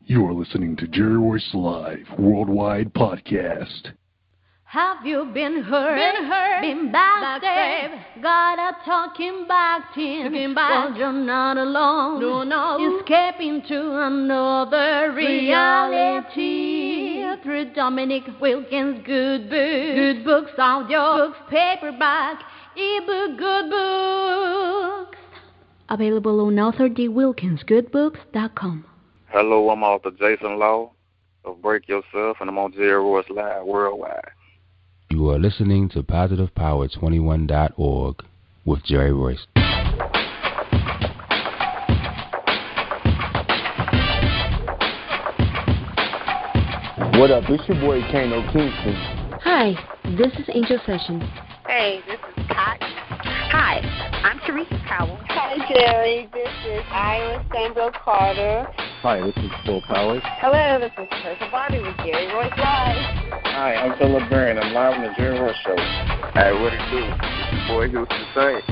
You are listening to Jerry Royce Live Worldwide Podcast. Have you been hurt? Been backstabbed? Got a talking back team? Well, you're not alone. No. Escaping to another reality. Through Dominic Wilkins' good books. Good books, audio books, paperback, ebook, good books. Available on authordwilkinsgoodbooks.com. Hello, I'm author Jason Law of Break Yourself, and I'm on Jerry Royce Live Worldwide. You are listening to PositivePower21.org with Jerry Royce. What up? It's your boy Kano Kingston. Hi, this is Angel Sessions. Hey, this is Pat. Hi, I'm Teresa Powell. Hi, Jerry. This is Ira Sandro Carter. Hi, this is Phil Powers. Hello, this is Teresa Bobby with Jerry Royce Live. Hi, I'm Philip Barron. I'm live on the Jerry Royce Show. Hey, what it do? It's your boy Houston Saint.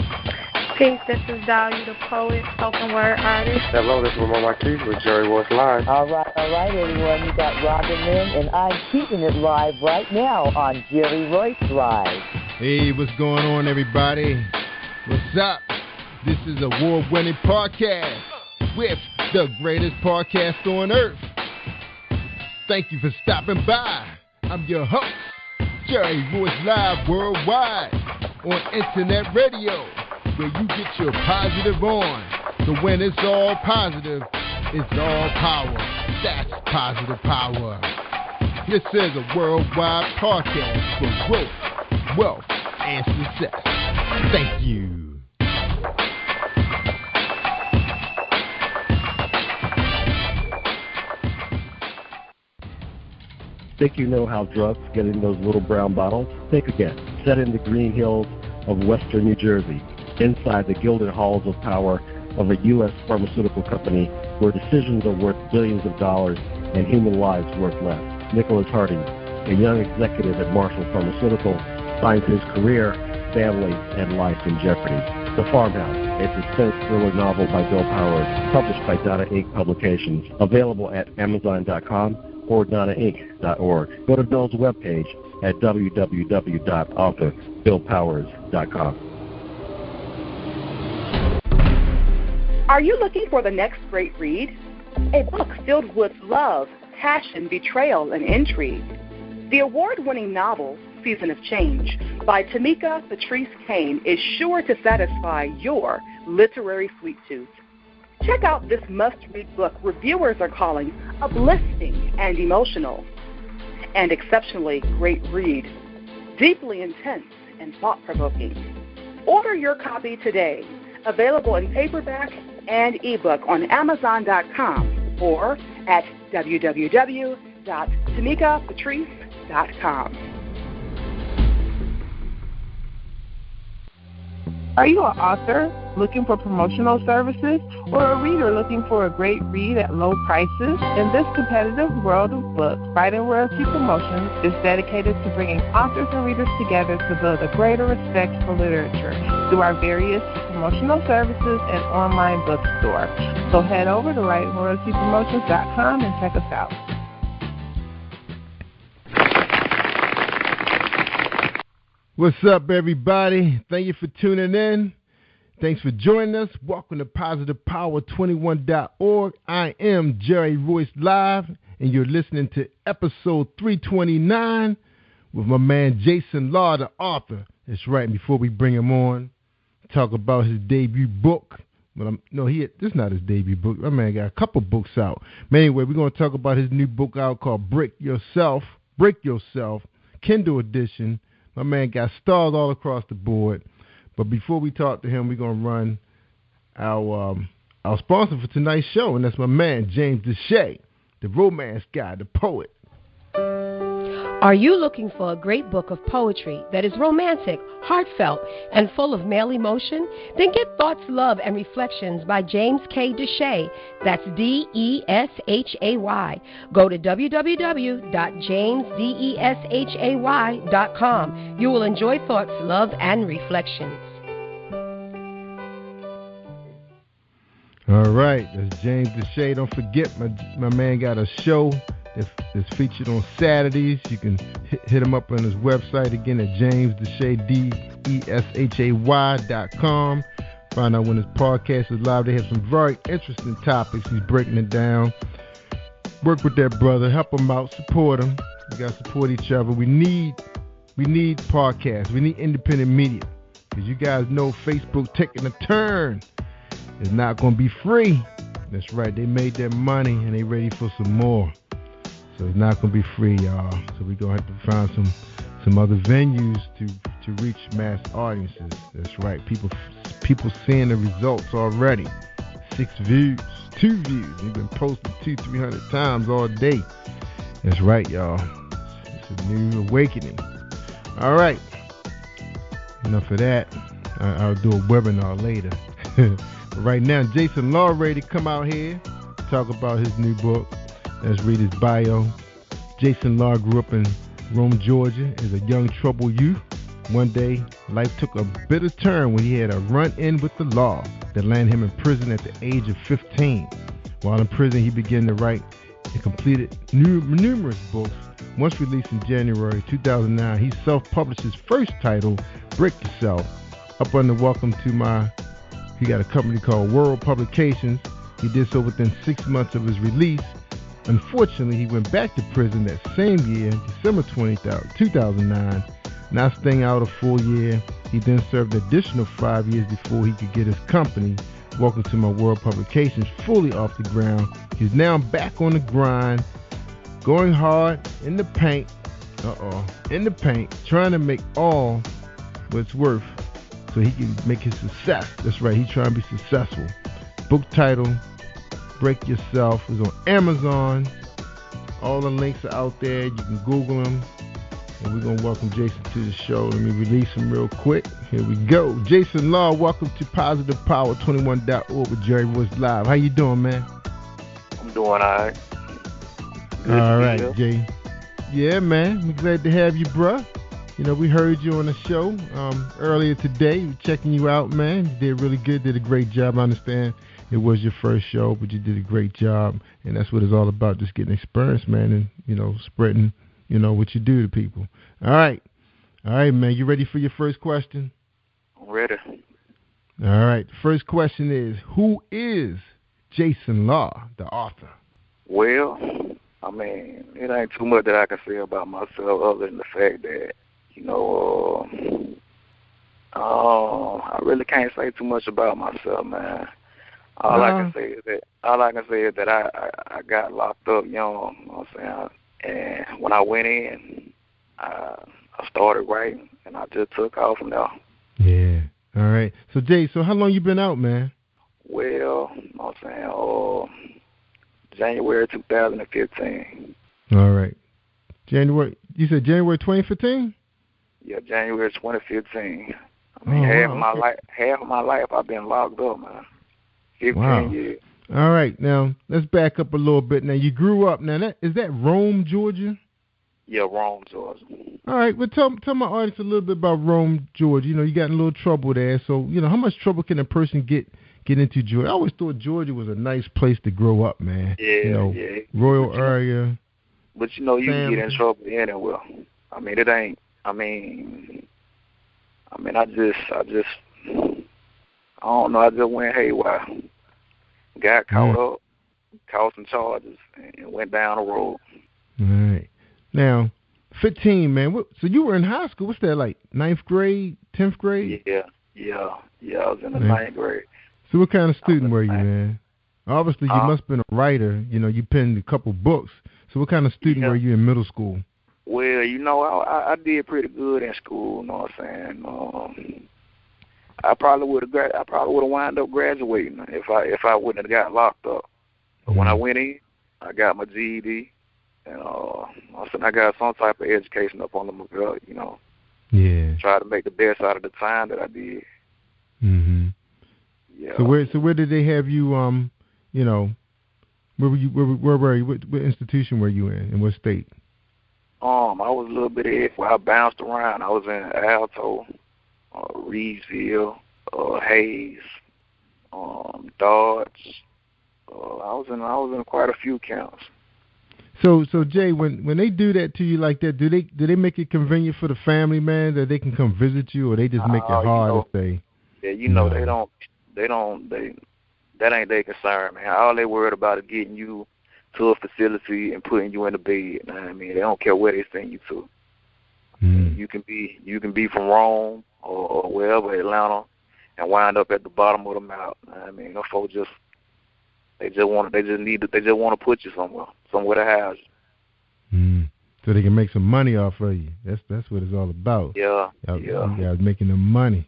Peace, this is Dahlia the poet, spoken word artist. Hello, this is Ramon Marquis with Jerry Royce Live. All right, everyone. You got Robin Lynn, and I'm keeping it live right now on Jerry Royce Live. Hey, what's going on, everybody? What's up? This is a award-winning podcast with the greatest podcast on earth. Thank you for stopping by. I'm your host, Jerry Royce Live Worldwide on Internet Radio, where you get your positive on. So when it's all positive, it's all power. That's positive power. This is a worldwide podcast for growth, wealth, and success. Thank you. Think you know how drugs get in those little brown bottles? Think again. Set in the green hills of western New Jersey, inside the gilded halls of power of a U.S. pharmaceutical company where decisions are worth billions of dollars and human lives worth less. Nicholas Harding, a young executive at Marshall Pharmaceutical, finds his career, family, and life in jeopardy. The Farmhouse, a suspense thriller novel by Bill Powers, published by Donna Inc. Publications, available at Amazon.com or DonnaInc.org. Go to Bill's webpage at www.authorBillPowers.com. Are you looking for the next great read? A book filled with love, passion, betrayal, and intrigue. The award-winning novel, Season of Change, by Tamika Patrice Kane is sure to satisfy your literary sweet tooth. Check out this must-read book reviewers are calling uplifting and emotional. And exceptionally great read, deeply intense and thought-provoking. Order your copy today, available in paperback and ebook on Amazon.com or at www.tamikapatrice.com. Are you an author looking for promotional services or a reader looking for a great read at low prices? In this competitive world of books, Writing Royalty Promotions is dedicated to bringing authors and readers together to build a greater respect for literature through our various promotional services and online bookstore. So head over to WritingRoyaltyPromotions.com and check us out. What's up, everybody? Thank you for tuning in. Thanks for joining us. Welcome to PositivePower21.org. I am Jerry Royce Live, and you're listening to episode 329 with my man Jason Law, the author. That's right. Before we bring him on, talk about his debut book. But this is not his debut book. My man got a couple books out. But anyway, we're going to talk about his new book out called Break Yourself, Kindle edition. My man got stars all across the board. But before we talk to him, we're going to run our sponsor for tonight's show, and that's my man, James Deshay, the romance guy, the poet. Are you looking for a great book of poetry that is romantic, heartfelt, and full of male emotion? Then get Thoughts, Love, and Reflections by James K. Deshay. That's Deshay. Go to www.jamesdeshay.com. You will enjoy Thoughts, Love, and Reflections. All right, that's James Deshay. Don't forget, my man got a show that's featured on Saturdays. You can hit him up on his website again at jamesdeshay, DESHAY.com. Find out when his podcast is live. They have some very interesting topics. He's breaking it down. Work with that brother. Help him out. Support him. We got to support each other. We need podcasts. We need independent media. Because you guys know Facebook taking a turn. It's not going to be free. That's right. They made their money and they ready for some more. So it's not going to be free, y'all. So we're going to have to find some other venues to reach mass audiences. That's right. People seeing the results already. 6 views, 2 views. We've been posting 200-300 times all day. That's right, y'all. It's a new awakening. All right. Enough of that. I'll do a webinar later. Right now, Jason Law ready to come out here, talk about his new book. Let's read his bio. Jason Law grew up in Rome, Georgia as a young troubled youth. One day, life took a bitter turn when he had a run-in with the law that landed him in prison at the age of 15. While in prison, he began to write and completed numerous books. Once released in January 2009, he self-published his first title, Break Yourself. Up under welcome to he got a company called World Publications. He did so within 6 months of his release. Unfortunately, he went back to prison that same year, December 2009, not staying out a full year. He then served an additional 5 years before he could get his company, Welcome to My World Publications, fully off the ground. He's now back on the grind, going hard in the paint, trying to make all what's worth so he can make his success. That's right, he's trying to be successful. Book title, Break Yourself, is on Amazon. All the links are out there. You can Google them. And we're going to welcome Jason to the show. Let me release him real quick. Here we go. Jason Law, welcome to PositivePower21.org with Jerry Royce Live. How you doing, man? I'm doing all right. All right, Jay. Yeah, man. We're glad to have you, bruh. You know, we heard you on the show earlier today. We're checking you out, man. You did really good. Did a great job. I understand it was your first show, but you did a great job. And that's what it's all about, just getting experience, man, and, you know, spreading, you know, what you do to people. All right. All right, man. You ready for your first question? I'm ready. All right. The first question is, who is Jason Law, the author? Well, I mean, it ain't too much that I can say about myself other than the fact that, you know, I really can't say too much about myself, man. All I can say is that I got locked up young, you know what I'm saying? And when I went in, I started writing, and I just took off from there. Yeah. All right. So, Jay, how long you been out, man? Well, you know what I'm saying, January 2015. All right. You said January 2015? Yeah, January 2015. I mean, half of my life I've been locked up, man. 15 years. All right, now let's back up a little bit. Now you grew up. Now is that Rome, Georgia? Yeah, Rome, Georgia. All right, well tell my audience a little bit about Rome, Georgia. You know, you got in a little trouble there. So you know, how much trouble can a person get into Georgia? I always thought Georgia was a nice place to grow up, man. Yeah, you know, yeah. Royal area. But you know, you can get in trouble anywhere. I mean, it ain't. I don't know. I just went haywire. Got caught up, caught some charges, and went down the road. All right. Now, 15, man. So you were in high school. What's that, like 9th grade, 10th grade? Yeah. I was in the 9th grade. So what kind of student were you, man? Obviously, you must have been a writer. You know, you penned a couple books. So what kind of student were you in middle school? Well, you know, I did pretty good in school. You know what I'm saying? I probably would have wound up graduating if I wouldn't have got locked up. But when I went in, I got my GED, and I got some type of education up under my belt. You know. Yeah. Try to make the best out of the time that I did. Mhm. Yeah. So where did they have you? You know, where were you? Where were you? What institution were you in what state? I was a little bit everywhere. I bounced around. I was in Alto, Reedsville, Hayes, Dodge, I was in quite a few camps. So Jay, when they do that to you like that, do they make it convenient for the family, man, that they can come visit you, or they just make it hard if they? Yeah, that ain't their concern, man. All they worried about is getting you to a facility and putting you in a bed. You know what I mean? They don't care where they send you to. You can be from Rome or wherever, Atlanta, and wind up at the bottom of the mountain. You know what I mean, those folks they just want to put you somewhere to house you. So they can make some money off of you. That's what it's all about. Yeah. You guys making them money.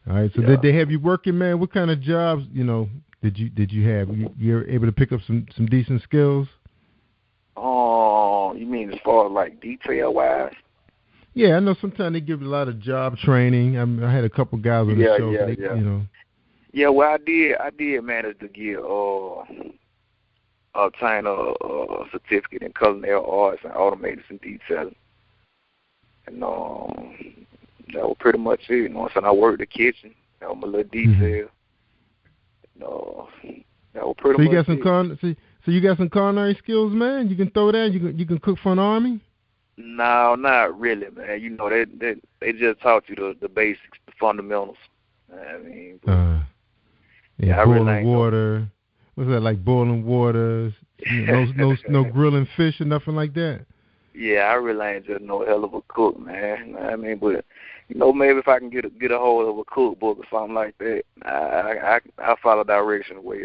All right. So did they have you working, man? What kind of jobs, did you have? You were able to pick up some decent skills? Oh, you mean as far as like detail wise? Yeah, I know sometimes they give a lot of job training. I had a couple guys on the show. Yeah, well, I did manage to get obtain a certificate in culinary arts and automation detailing, and that was pretty much it. So I worked the kitchen. That was my little detail. That was pretty much it. So you got some culinary skills, man. You can throw that. You can cook for an army. No, not really, man. They just taught you the basics, the fundamentals. I mean, boiling water. What's that, like boiling water? No grilling fish or nothing like that? Yeah, I really ain't just no hell of a cook, man. I mean, but maybe if I can get a hold of a cookbook or something like that, I follow directions well,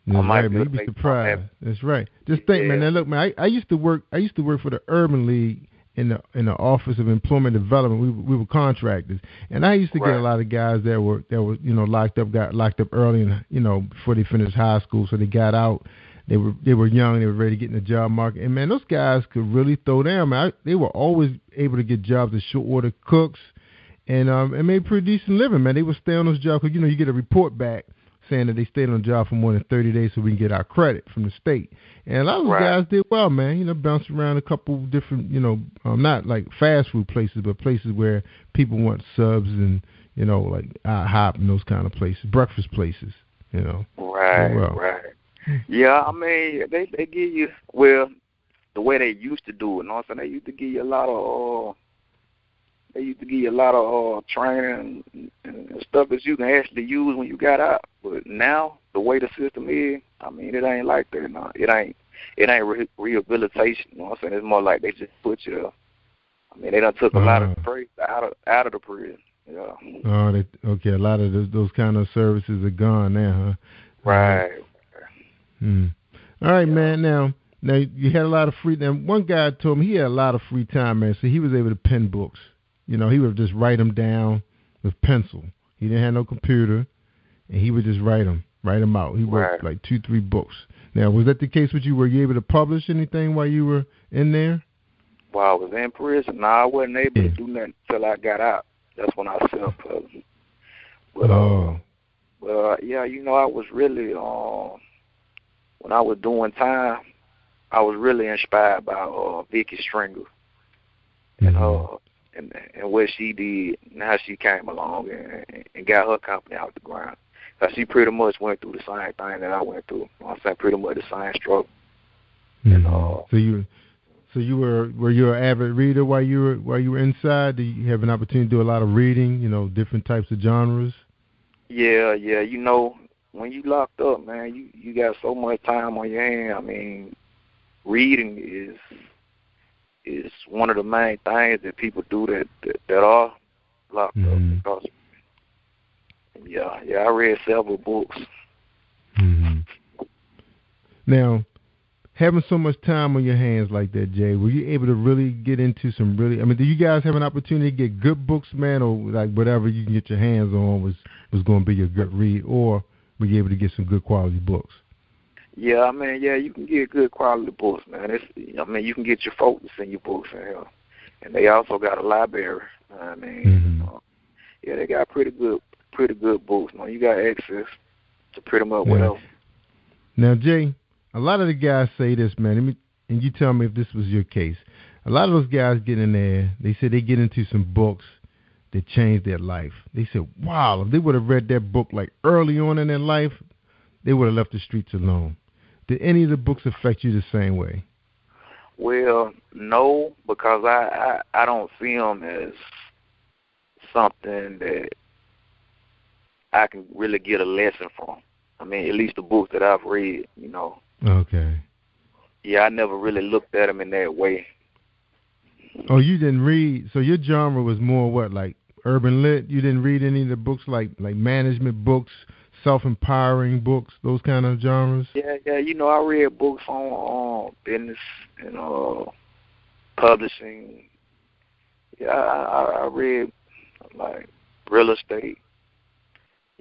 That's right, man. You'd be surprised. That's right. Just think, man. Now, look, man. I used to work for the Urban League in the Office of Employment Development. We were contractors, and I used to get a lot of guys that were got locked up early, and before they finished high school, so they got out. They were young. They were ready to get in the job market, and man, those guys could really throw down. Man, they were always able to get jobs as short order cooks, and made pretty decent living. Man, they would stay on those jobs because you get a report back saying that they stayed on the job for more than 30 days so we can get our credit from the state. And a lot of those guys did well, man. Bounced around a couple different, not like fast food places, but places where people want subs and, like IHOP and those kind of places, breakfast places, Right. Yeah, I mean, they give you, the way they used to do it, they used to give you a lot of training and stuff that you can actually use when you got out. But now, the way the system is, I mean, it ain't like that. No, it ain't rehabilitation. It's more like they just put you. I mean, they done took a lot of the prison out of the prison. Yeah. A lot of those kind of services are gone now, huh? Right. All right, man. Now you had a lot of free. Now, one guy told me he had a lot of free time, man. So he was able to pen books. He would just write them down with pencil. He didn't have no computer, and he would just write them out. He wrote like 2-3 books. Now, was that the case with you? Were you able to publish anything while you were in there? While I was in prison, I wasn't able to do nothing until I got out. That's when I self-published. But I was really when I was doing time, I was really inspired by Vicky Stringer and what she did and how she came along and got her company out the ground. Cause she pretty much went through the same thing that I went through. I'm saying pretty much the same struggle. So you were you an avid reader while you were inside? Did you have an opportunity to do a lot of reading? Different types of genres. Yeah. When you locked up, man, you got so much time on your hand. I mean, reading is one of the main things that people do that are locked up. Because, I read several books. Now, having so much time on your hands like that, Jay, were you able to really get into some really? I mean, do you guys have an opportunity to get good books, man, or like whatever you can get your hands on was going to be your good read, or were you able to get some good quality books? Yeah, I mean, you can get good quality books, man. You can get your focus in your books in here, and they also got a library. I mean, they got pretty good books, man. You got access to pretty much whatever. Now, Jay, a lot of the guys say this, man, and you tell me if this was your case. A lot of those guys get in there, they say they get into some books that changed their life. They said, wow, if they would have read that book like early on in their life, they would have left the streets alone. Did any of the books affect you the same way? Well, no, because I don't see them as something that I can really get a lesson from. I mean, at least the books that I've read, you know. Okay. Yeah, I never really looked at them in that way. Oh, you didn't read, so your genre was more what, like urban lit? You didn't read any of the books like management books, self-empowering books, those kind of genres? Yeah, you know, I read books on business and publishing. Yeah, I read like real estate.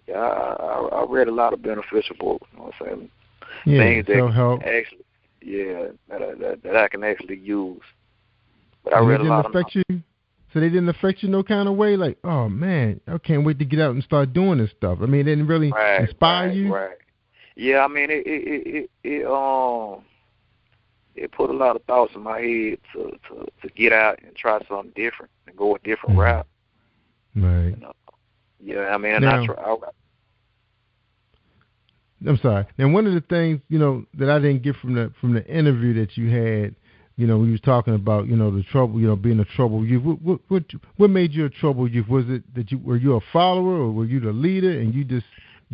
Yeah, I read a lot of beneficial books. You know what I'm saying? Yeah, things that self-help. actually, that I can actually use. But I read a lot of them. So they didn't affect you no kind of way? Like, oh, man, I can't wait to get out and start doing this stuff. I mean, it didn't really inspire you? Right. Yeah, I mean, it put a lot of thoughts in my head to get out and try something different and go a different route. Right. You know? Yeah, I mean, I'm sorry. Now, one of the things, you know, that I didn't get from the interview that you had, you know, we was talking about, you know, the trouble, you know, being a troubled youth. What made you a troubled youth? Was it that were you a follower, or were you the leader and you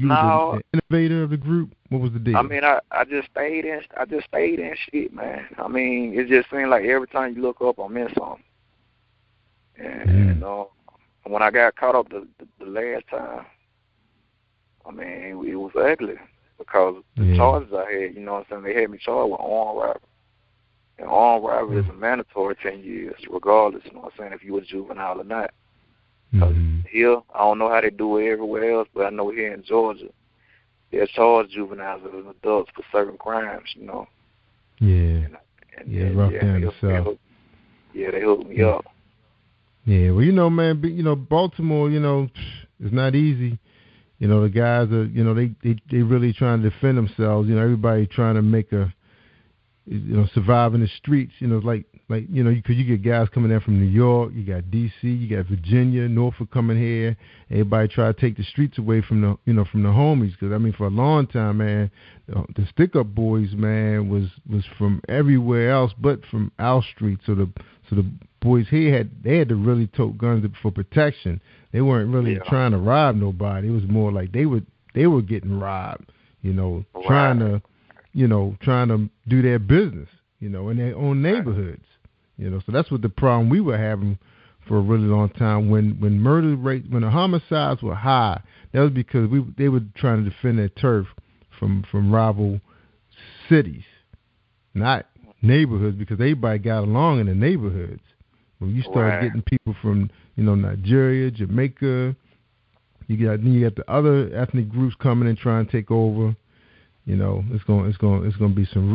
were the innovator of the group? What was the deal? I mean, I just stayed in shit, man. I mean, it just seemed like every time you look up, I'm in something. And when I got caught up the last time, I mean, it was ugly because the charges I had, you know what I'm saying, they had me charged with armed robbery. And armed robbery is a mandatory 10 years, regardless, you know what I'm saying, if you were juvenile or not. Because here, I don't know how they do it everywhere else, but I know here in Georgia, they're charged juveniles as adults for certain crimes, you know. Yeah. Rough down the South. Yeah, they hooked me up. Yeah, well, you know, man, Baltimore, you know, it's not easy. You know, the guys are, you know, they really trying to defend themselves. You know, everybody trying to make survive in the streets. You know, like you know, because you get guys coming in from New York, you got D.C., you got Virginia, Norfolk coming here. Everybody try to take the streets away from the homies. Because I mean, for a long time, man, the stick up boys, man, was from everywhere else but from our street. So the boys here had to really tote guns for protection. They weren't really trying to rob nobody. It was more like they were getting robbed. You know, trying to do their business. You know, in their own neighborhoods. You know, so that's what the problem we were having for a really long time. When murder rate, when the homicides were high, that was because they were trying to defend their turf from rival cities, not neighborhoods, because everybody got along in the neighborhoods. When you start getting people from, you know, Nigeria, Jamaica, you got the other ethnic groups coming and trying to take over. You know, it's going to be some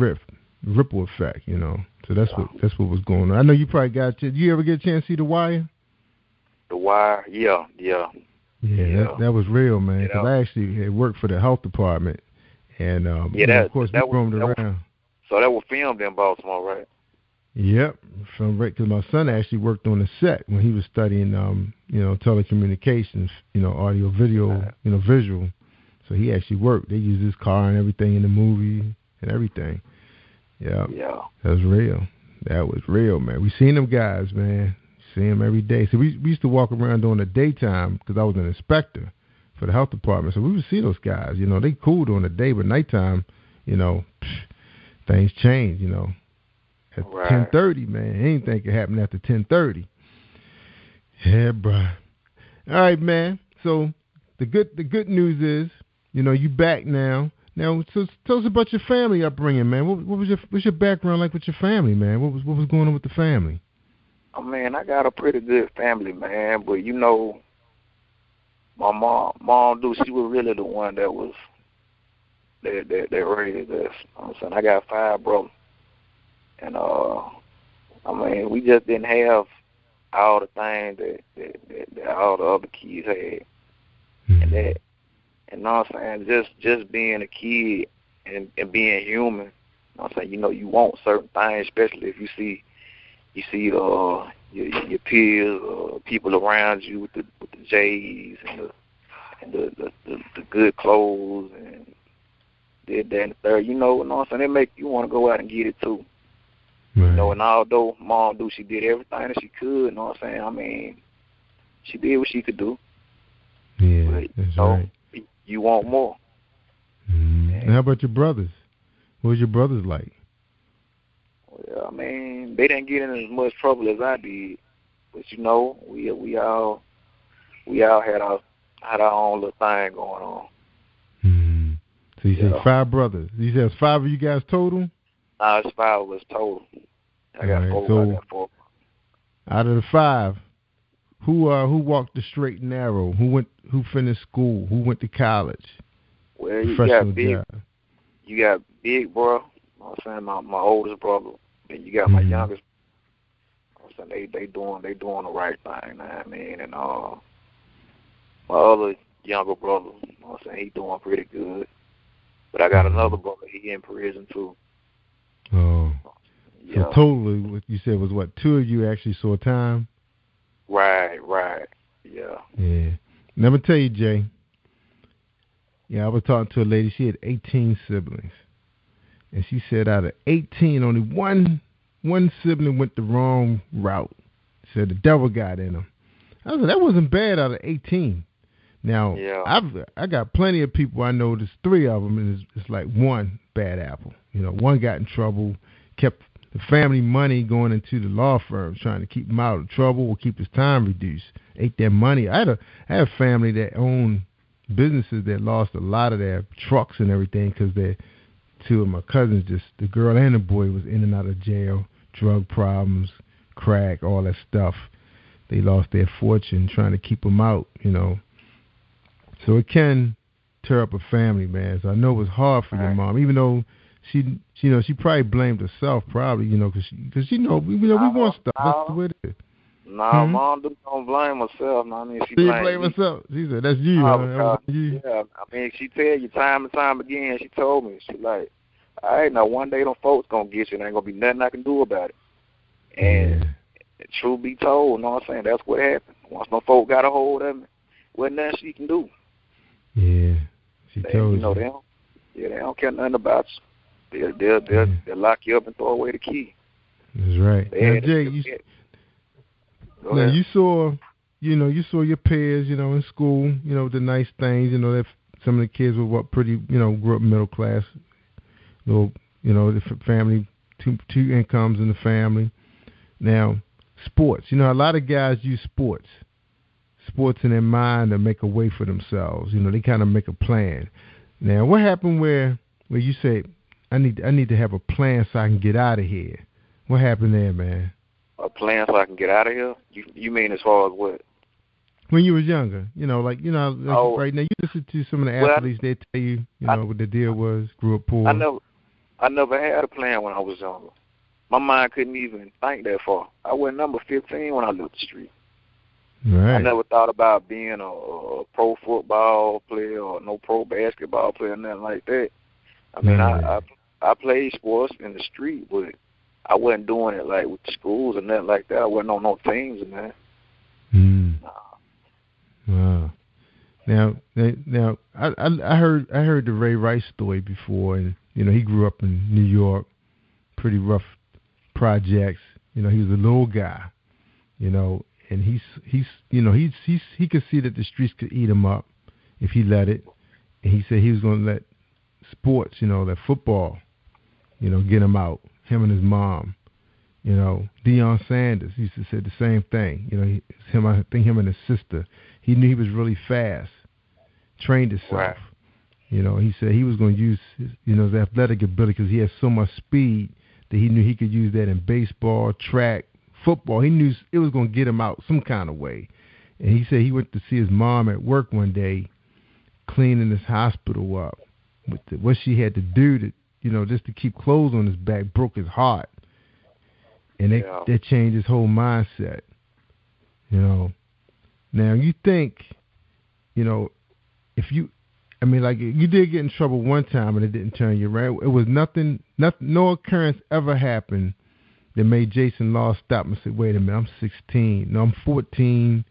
ripple effect. You know, so that's what was going on. I know you probably got. Did you ever get a chance to see The Wire? The Wire, yeah. That was real, man. Because I actually had worked for the health department, and of course we roamed around. So that was filmed in Baltimore, right? Yep, because my son actually worked on the set when he was studying, telecommunications, audio, video, visual. So he actually worked. They used his car and everything in the movie and everything. Yeah. That was real. That was real, man. We seen them guys, man. See them every day. So we used to walk around during the daytime because I was an inspector for the health department. So we would see those guys. They cool during the day, but nighttime, things change. At 10:30, man, anything can happen after 10:30. Yeah, bro. All right, man. So the good news is, you back now. Now, so tell us about your family upbringing, man. What's your background like with your family, man? What was going on with the family? Oh, man, I got a pretty good family, man. But my mom, she was really the one that was that raised us. I'm saying I got 5 brothers. And, we just didn't have all the things that all the other kids had. Mm-hmm. And I'm saying, just being a kid and being human, I'm saying, you want certain things, especially if you see your peers or people around you with the J's and the good clothes did that and the third. You know what I'm saying? They make you want to go out and get it too. Right. You know, and although Mom she did everything that she could. You know what I'm saying? I mean, she did what she could do. Yeah, but, that's right. You want more. And how about your brothers? What was your brothers like? Well, I mean, they didn't get in as much trouble as I did, but you know, we all had our own little thing going on. Mm-hmm. So you said 5 brothers. You said 5 of you guys total? No, it's 5 of us total. I got 4. So I got 4. Out of the 5, who walked the straight and narrow? Who finished school? Who went to college? Well, you got big bro. You know what I'm saying? My oldest brother. Then you got my youngest. You know what I'm saying? They doing the right thing, man. I mean, and my other younger brother, you know what I'm saying, he doing pretty good. But I got another brother, he in prison too. Oh. Yeah. So totally what you said was what, 2 of you actually saw time? Right. Yeah. Yeah. Let me tell you, Jay. Yeah, I was talking to a lady, she had 18 siblings. And she said out of 18, only one sibling went the wrong route. She said the devil got in them. I said, that wasn't bad out of 18. Now, I got plenty of people I know, there's 3 of them, and it's like one bad apple. You know, one got in trouble, kept the family money going into the law firms, trying to keep him out of trouble or keep his time reduced. Ate their money. I had a family that owned businesses that lost a lot of their trucks and everything because 2 of my cousins, just the girl and the boy, was in and out of jail, drug problems, crack, all that stuff. They lost their fortune trying to keep them out, you know. So it can tear up a family, man. So I know it was hard for your mom, even though she probably blamed herself, probably, you know, because we want stuff. That's the way it is. No, Mom don't blame herself. No, I mean, she blame herself. She said, "That's you." Yeah, I mean, she tell you time and time again. She told me, she like, "All right, now one day them folks gonna get you, and ain't gonna be nothing I can do about it." And truth be told, you know what I'm saying? That's what happened. Once them folks got a hold of me, wasn't nothing she can do. Yeah, she told you. They don't care nothing about you. They'll lock you up and throw away the key. That's right. Now, Jay, you saw your peers, you know, in school, you know, the nice things, you know, that some of the kids were grew up middle class, little, you know, the family, two incomes in the family. Now, sports, you know, a lot of guys use sports in their mind to make a way for themselves. You know, they kind of make a plan. Now, what happened where you say, I need to have a plan so I can get out of here? What happened there, man? A plan so I can get out of here? You mean as far as what? When you was younger, you know, right now, you listen to some of the athletes, they tell you, what the deal was, grew up poor. I never had a plan when I was younger. My mind couldn't even think that far. I was number 15 when I left the street. Right. I never thought about being a pro football player or no pro basketball player, nothing like that. I mean, I played sports in the street, but I wasn't doing it like with the schools and nothing like that. I wasn't on no teams and that. Wow. Now, I heard the Ray Rice story before, and you know he grew up in New York, pretty rough projects. You know, he was a little guy, you know, and he could see that the streets could eat him up if he let it, and he said he was going to let sports, you know, that football, you know, get him out. Him and his mom, you know, Deion Sanders used to say the same thing. You know, I think him and his sister. He knew he was really fast, trained himself. Right. You know, he said he was going to use his athletic ability because he had so much speed that he knew he could use that in baseball, track, football. He knew it was going to get him out some kind of way. And he said he went to see his mom at work one day, cleaning his hospital up. With what she had to do to, you know, just to keep clothes on his back, broke his heart. And that changed his whole mindset. You know. Now, you think, you know, like you did get in trouble one time and it didn't turn you right. It was no occurrence ever happened that made Jason Law stop and say, wait a minute, I'm 16. No, I'm 14.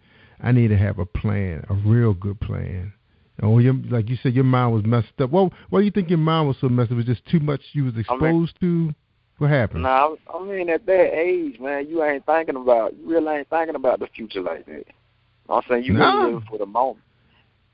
I need to have a plan, a real good plan. Oh, like you said, your mind was messed up. Well, why do you think your mind was so messed up? Was just too much you was exposed to? What happened? Nah, I mean, at that age, man, you really ain't thinking about the future like that. You know what I'm saying? You really live for the moment.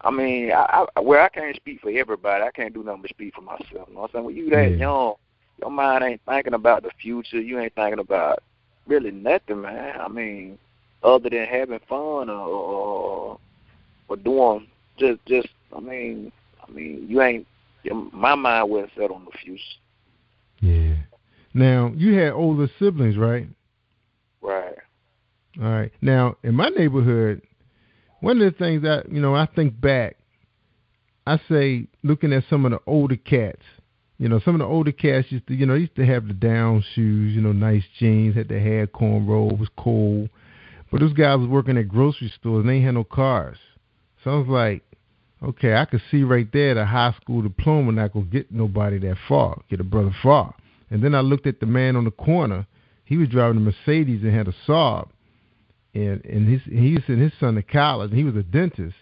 I mean, I can't speak for everybody. I can't do nothing but speak for myself. You know what I'm saying? When you that young, your mind ain't thinking about the future. You ain't thinking about really nothing, man. I mean, other than having fun or doing just. I mean, you ain't. My mind wasn't set on the future. Yeah. Now you had older siblings, right? Right. All right. Now in my neighborhood, one of the things that I think back, I say looking at some of the older cats. Some of the older cats used to have the down shoes, nice jeans, had their hair cornrow, it was cool. But those guys was working at grocery stores and they ain't had no cars. So I was like, okay, I could see right there the high school diploma not gonna get nobody that far, get a brother far. And then I looked at the man on the corner. He was driving a Mercedes and had a Saab, and he sent his son to college. And he was a dentist.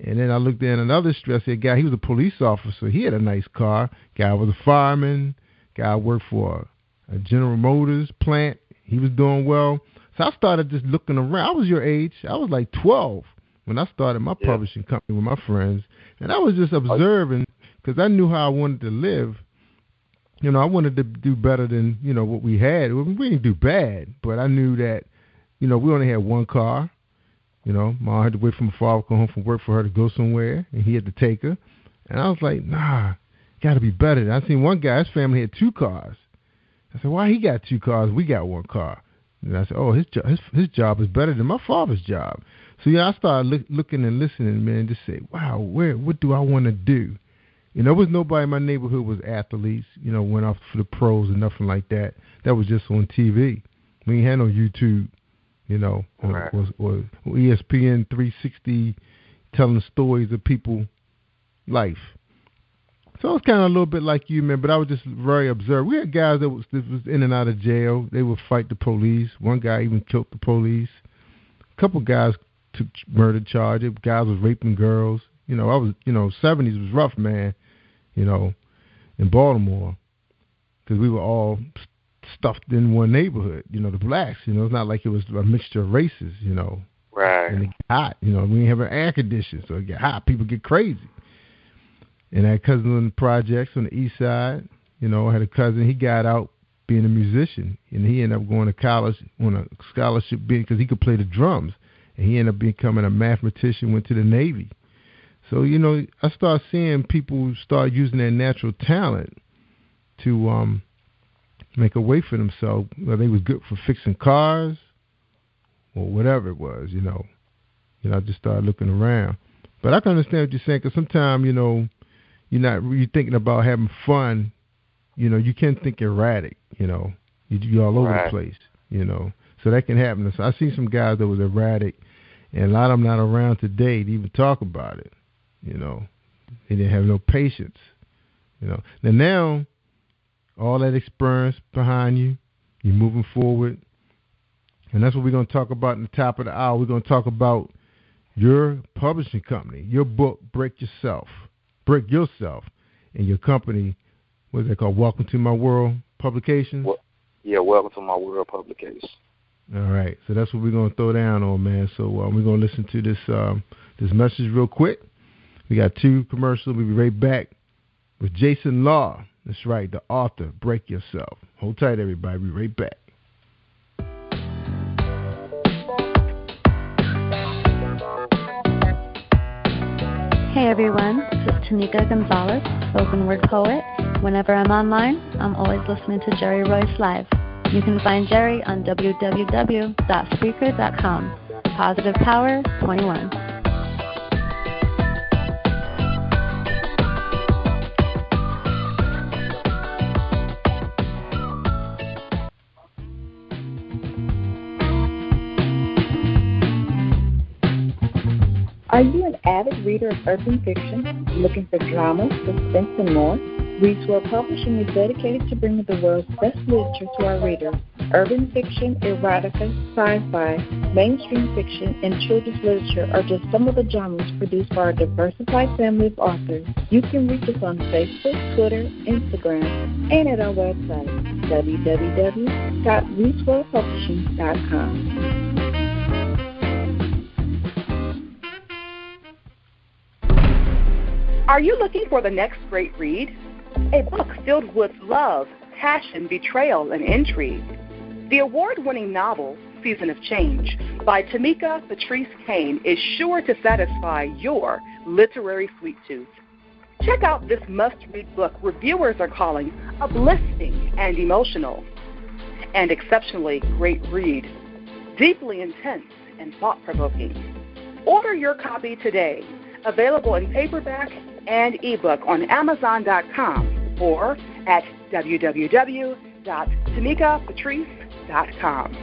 And then I looked at another stress guy. He was a police officer. He had a nice car. Guy was a fireman. Guy worked for a General Motors plant. He was doing well. So I started just looking around. I was your age. I was like 12 when I started my publishing company with my friends. And I was just observing because I knew how I wanted to live. I wanted to do better than, what we had. We didn't do bad, but I knew that, we only had one car. Mom had to wait for my father to come home from work for her to go somewhere, and he had to take her. And I was like, nah, got to be better. And I seen one guy, his family had 2 cars. I said, why he got 2 cars? We got 1 car. And I said, oh, his job is better than my father's job. So, I started looking and listening, man, and just say, wow, what do I want to do? There was nobody in my neighborhood was athletes, went off for the pros and nothing like that. That was just on TV. We ain't had no YouTube. Or ESPN 360 telling stories of people's life. So I was kind of a little bit like you, man, but I was just very observant. We had guys that was in and out of jail. They would fight the police. One guy even killed the police. A couple guys took murder charges. Guys was raping girls. I was, 70s was rough, man, in Baltimore, because we were all stuffed in one neighborhood, the blacks, it's not like it was a mixture of races, Right. And it got hot, we didn't have an air conditioner, so it get hot, people get crazy. And I had cousins in the projects on the east side, I had a cousin, he got out being a musician, and he ended up going to college on a scholarship because he could play the drums, and he ended up becoming a mathematician, went to the Navy. So, I started seeing people start using their natural talent to make a way for themselves. Whether they was good for fixing cars or whatever it was, I just started looking around. But I can understand what you're saying, because sometimes, you're thinking about having fun. You can think erratic, you're all over the place, So that can happen. So I see some guys that was erratic, and a lot of them not around today to even talk about it, They didn't have no patience, Now, all that experience behind you, you're moving forward. And that's what we're going to talk about in the top of the hour. We're going to talk about your publishing company, your book, Break Yourself, and your company, what is it called, Welcome to My World Publications? Welcome to My World Publications. All right, so that's what we're going to throw down on, man. So we're going to listen to this message real quick. We got 2 commercials. We'll be right back with Jason Law. That's right, the author, Break Yourself. Hold tight, everybody. We'll be right back. Hey everyone, this is Tanika Gonzalez, spoken word poet. Whenever I'm online, I'm always listening to Jerry Royce Live. You can find Jerry on www.spreaker.com. Positive Power 21. Are you an avid reader of urban fiction, looking for drama, suspense, and more? Reese World Publishing is dedicated to bringing the world's best literature to our readers. Urban fiction, erotica, sci-fi, mainstream fiction, and children's literature are just some of the genres produced by our diversified family of authors. You can reach us on Facebook, Twitter, Instagram, and at our website, www.reeseworldpublishing.com. Are you looking for the next great read? A book filled with love, passion, betrayal, and intrigue. The award-winning novel, Season of Change, by Tamika Patrice Kane is sure to satisfy your literary sweet tooth. Check out this must-read book reviewers are calling uplifting and emotional. An exceptionally great read, deeply intense and thought-provoking. Order your copy today. Available in paperback and ebook on Amazon.com or at www.tamikapatrice.com.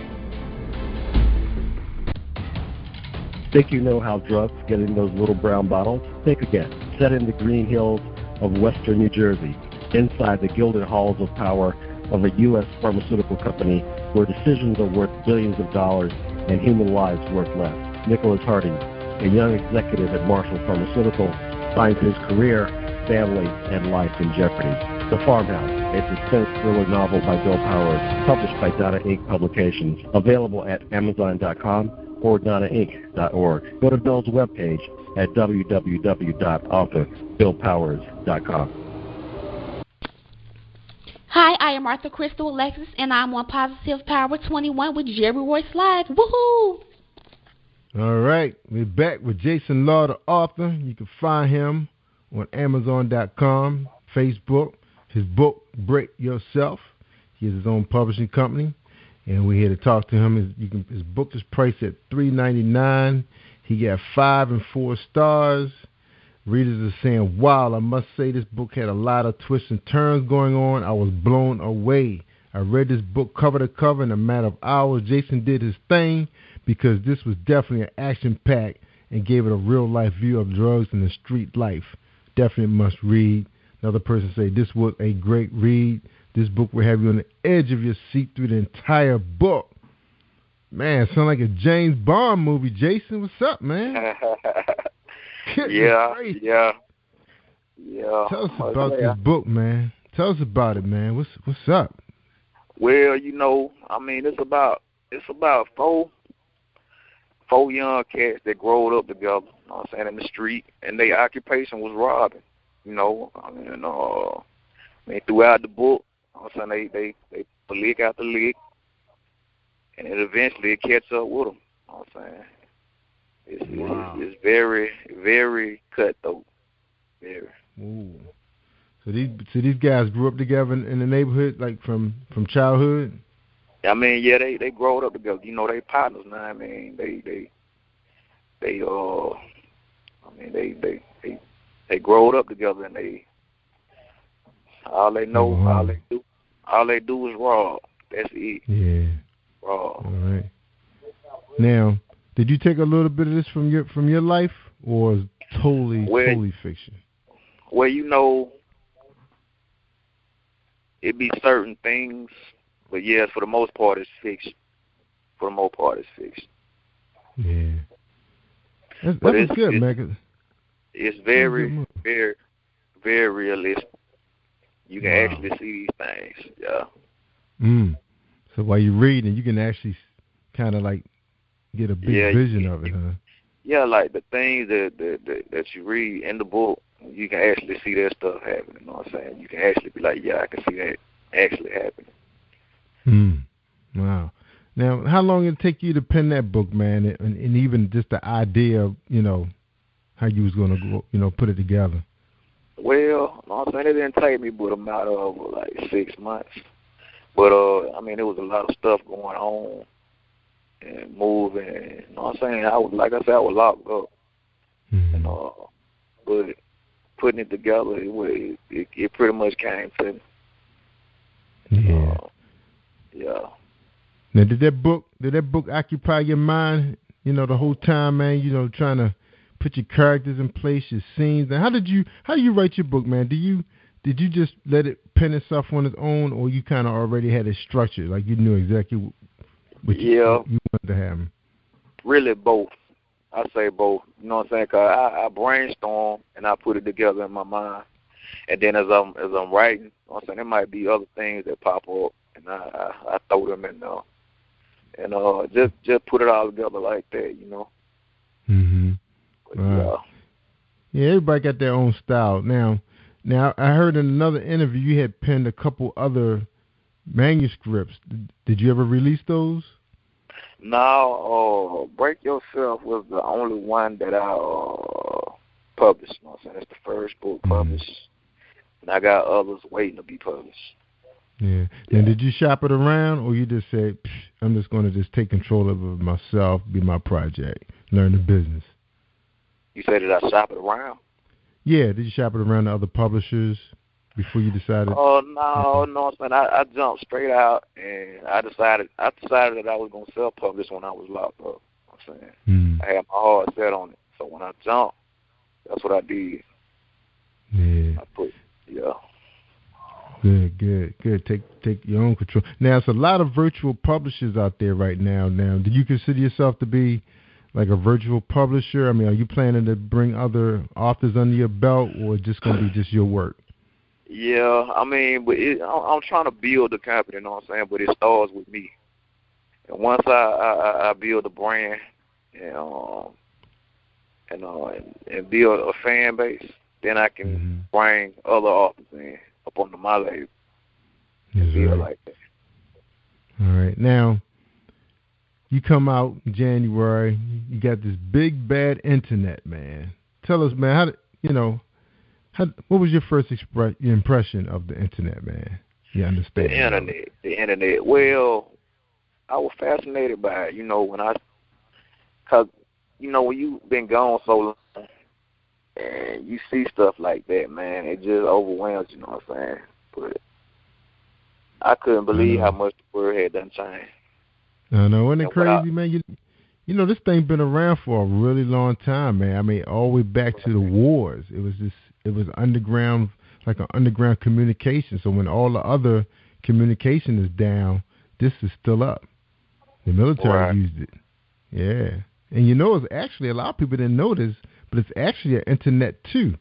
Think you know how drugs get in those little brown bottles? Think again. Set in the green hills of western New Jersey, inside the gilded halls of power of a U.S. pharmaceutical company where decisions are worth billions of dollars and human lives worth less. Nicholas Harding, a young executive at Marshall Pharmaceutical, finds his career, family, and life in jeopardy. The Farmhouse, a suspense thriller novel by Bill Powers, published by Donna Inc. Publications, available at Amazon.com or DonnaInc.org. Go to Bill's webpage at www.authorBillPowers.com. Hi, I am Arthur Crystal Alexis, and I'm on Positive Power 21 with Jerry Royce Live. Woohoo! All right, we're back with Jason Law, the author. You can find him on Amazon.com, Facebook. His book, Break Yourself. He has his own publishing company, and we're here to talk to him. His book is priced at $3.99. He got 5 and 4 stars. Readers are saying, wow, I must say this book had a lot of twists and turns going on. I was blown away. I read this book cover to cover in a matter of hours. Jason did his thing because this was definitely an action-packed and gave it a real-life view of drugs and the street life. Definitely must read. Another person say this was a great read. This book will have you on the edge of your seat through the entire book. Man, it sounds like a James Bond movie. Jason, what's up, man? Yeah. Tell us about this book, man. Tell us about it, man. What's up? Well, it's about four young cats that growed up together, you know what I'm saying, in the street, and their occupation was robbing. Throughout the book, you know what I'm saying, they lick after lick, and it eventually catch up with them. You know what I'm saying? It's very, very cutthroat. Very. Ooh. So these guys grew up together in the neighborhood, like from childhood? They growed up together. They partners now. They growed up together, and all they know, all they do is rob. That's it. Yeah. Rob. All right. Now, did you take a little bit of this from your life, or is totally fiction? Well, it be certain things, but yes, for the most part, it's fiction. Yeah. That's good, man. It's very, very, very realistic. You can actually see these things. Yeah. So while you're reading, you can actually kind of like get a big vision of it, huh? Yeah, like the things that you read in the book, you can actually see that stuff happening. You know what I'm saying? You can actually be like, yeah, I can see that actually happening. Wow. Now, how long did it take you to pen that book, man, and even just the idea of, how you was going to, put it together? Well, you know what I'm saying, it didn't take me but a matter of like 6 months. But, there was a lot of stuff going on and moving. You know what I'm saying? I was locked up. And, but putting it together, it pretty much came to me. Yeah. Yeah. Now, did that book occupy your mind, the whole time, man, trying to put your characters in place, your scenes? And how do you write your book, man? Do you did you just let it pen itself on its own, or you kind of already had it structured, like you knew exactly what you wanted to have? Really both. I say both. You know what I'm saying? 'Cause I brainstorm and I put it together in my mind, and then as I'm writing, you know what I'm saying, there might be other things that pop up, and I throw them in there, and just put it all together like that, you know. But, yeah, everybody got their own style. Now, I heard in another interview you had penned a couple other manuscripts. Did you ever release those? No, Break Yourself was the only one that I published. You know what I'm saying? That's the first book published. And I got others waiting to be published. Yeah. And did you shop it around, or you just said, I'm just going to just take control of it myself, be my project, learn the business? You said that I shop it around? Yeah. Did you shop it around to other publishers before you decided? Oh, no, man. I jumped straight out, and I decided that I was going to self-publish when I was locked up. You know what I'm saying? I had my heart set on it. So when I jumped, that's what I did. Yeah. Good. Take your own control. Now, it's a lot of virtual publishers out there right now. Do you consider yourself to be like a virtual publisher? I mean, are you planning to bring other authors under your belt, or just going to be just your work? Yeah, I mean, but I'm trying to build the company, you know what I'm saying? But it starts with me. And once I build a brand and build a fan base, then I can bring other authors in up under my label. Like that. All right. Now, you come out in January. You got this big bad internet, man. Tell us, man, what was your first impression of the internet, man? You understand? The internet. Well, I was fascinated by it, because when you've been gone so long and you see stuff like that, man, it just overwhelms, you know what I'm saying? But I couldn't believe how much the world had done changed. I know, isn't it crazy, man? This thing been around for a really long time, man. I mean, all the way back to the wars. It was underground, like an underground communication. So when all the other communication is down, this is still up. The military used it. Yeah. And it's actually, a lot of people didn't know this, but it's actually an internet too.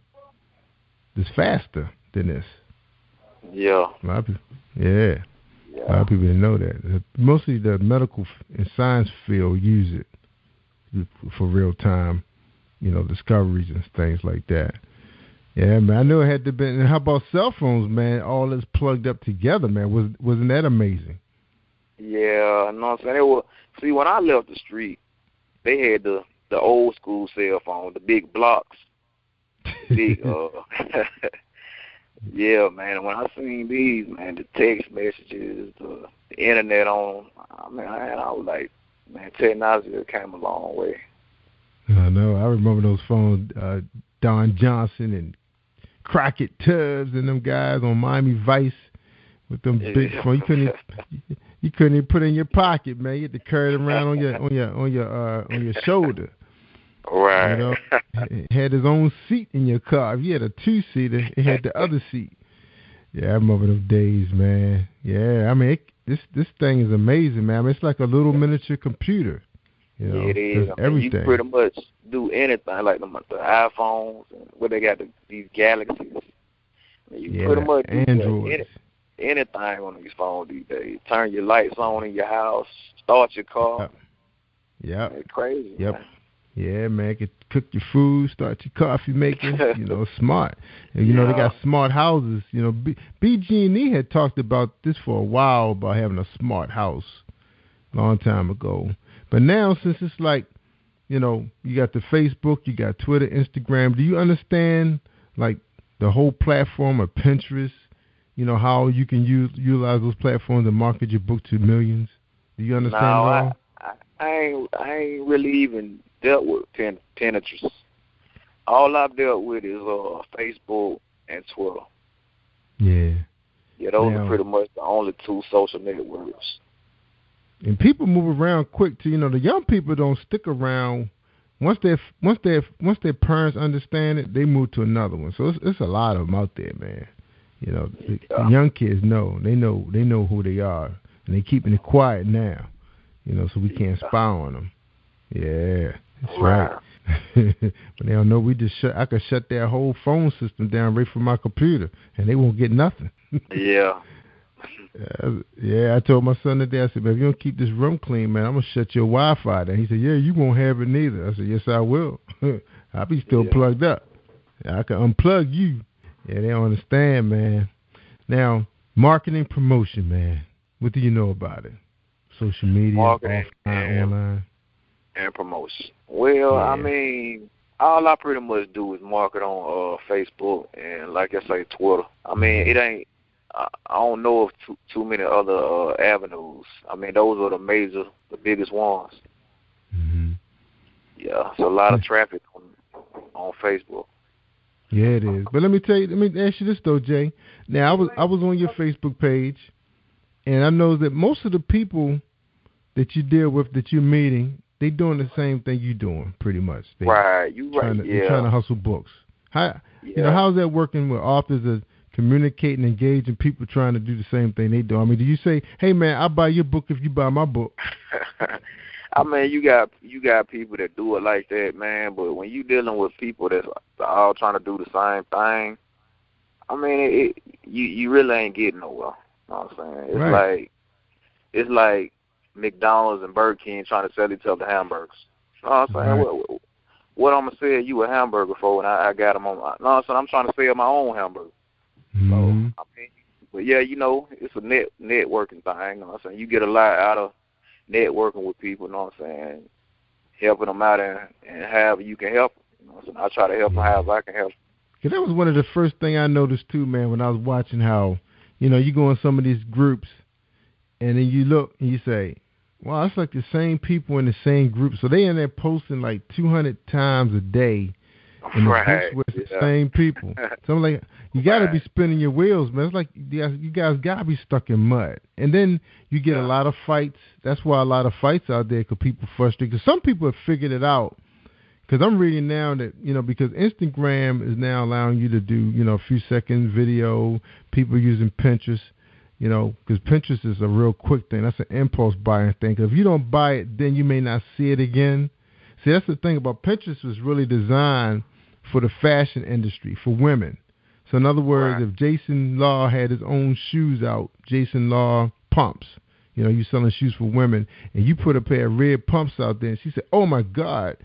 It's faster than this. Yeah. A lot of people, a lot of people didn't know that. Mostly the medical and science field use it for real time, discoveries and things like that. Yeah, man, I know it had to be. And how about cell phones, man? All this plugged up together, man. Wasn't that amazing? Yeah, you know what I'm saying? When I left the street, they had the old school cell phone, the big blocks. Yeah, man. When I seen these, man, the text messages, the internet on, I was like, man, technology came a long way. I know. I remember those phones, Don Johnson and Crockett Tubbs and them guys on Miami Vice with them big phones. You couldn't even put it in your pocket, man. You had to carry it around on your shoulder. Right. It had his own seat in your car. If you had a 2-seater, it had the other seat. Yeah, I remember those days, man. Yeah, I mean, this thing is amazing, man. I mean, it's like a little miniature computer. It is. Everything. You pretty much do anything, like the iPhones and where they got these Galaxies. You pretty much do anything on these phones these days. Turn your lights on in your house, start your car. Yeah. It's crazy. Yep. Man. Yeah, man. Could cook your food, start your coffee making. Smart. And they got smart houses. BG&E had talked about this for a while, about having a smart house, long time ago. But now, since it's like, you got the Facebook, you got Twitter, Instagram. Do you understand like the whole platform of Pinterest? How you can utilize those platforms and market your book to millions? Do you understand it all? I ain't really even dealt with Pinterest. All I've dealt with is Facebook and Twitter. Yeah, those are pretty much the only two social networks. And people move around quick too. The young people don't stick around. Once their parents understand it, they move to another one. So it's a lot of them out there, man. You know, the young kids know. They know who they are, and they keeping it quiet now. You know, so we can't spy on them. Yeah, that's right. But they don't know. I could shut their whole phone system down right from my computer, and they won't get nothing. Yeah. Yeah, I told my son today, I said, "Man, if you don't keep this room clean, man, I'm going to shut your Wi-Fi down." He said, "Yeah, you won't have it neither." I said, "Yes, I will. I'll be still plugged up. I can unplug you." Yeah, they don't understand, man. Now, marketing promotion, man. What do you know about it? Social media, marketing, offline, online. And promotion. Well, I mean, all I pretty much do is market on Facebook and, like I say, Twitter. I mean, it ain't. I don't know of too many other avenues. I mean, those are the biggest ones. Mm-hmm. Yeah, it's a lot of traffic on Facebook. Yeah, it is. But let me ask you this though, Jay. Now, I was on your Facebook page, and I know that most of the people that you deal with, that you're meeting, they doing the same thing you doing, pretty much. They're trying to hustle books. You know, how's that working with authors of communicating, engaging people trying to do the same thing they do? I mean, do you say, "Hey man, I'll buy your book if you buy my book"? I mean, you got people that do it like that, man. But when you dealing with people that's all trying to do the same thing, I mean, you really ain't getting nowhere. You know what I'm saying? It's like McDonald's and Burger King trying to sell each other hamburgers. You know what I'm saying? What I'm gonna sell you a hamburger for when I got them on my? No, so I'm trying to sell my own hamburger. Mm-hmm. So I mean, but yeah, you know, it's a networking thing. You know what I'm saying? You get a lot out of networking with people. You know what I'm saying? Helping them out and however you can help them. You know what I'm saying? I try to help them however I can help them. Cause that was one of the first things I noticed too, man, when I was watching how, you know, you go in some of these groups, and then you look and you say, "Wow, it's like the same people in the same group." So they in there posting like 200 times a day in the groups with the same people. So I'm like, you got to be spinning your wheels, man. It's like you guys got to be stuck in mud. And then you get a lot of fights. That's why a lot of fights out there, because people frustrated. Because some people have figured it out. Because I'm reading now that, you know, because Instagram is now allowing you to do, you know, a few seconds video, people using Pinterest, you know, because Pinterest is a real quick thing. That's an impulse buying thing. Because if you don't buy it, then you may not see it again. See, that's the thing about Pinterest. Was really designed for the fashion industry, for women. So in other words, if Jason Law had his own shoes out, Jason Law pumps, you know, you selling shoes for women, and you put a pair of red pumps out there, and she said, "Oh my God,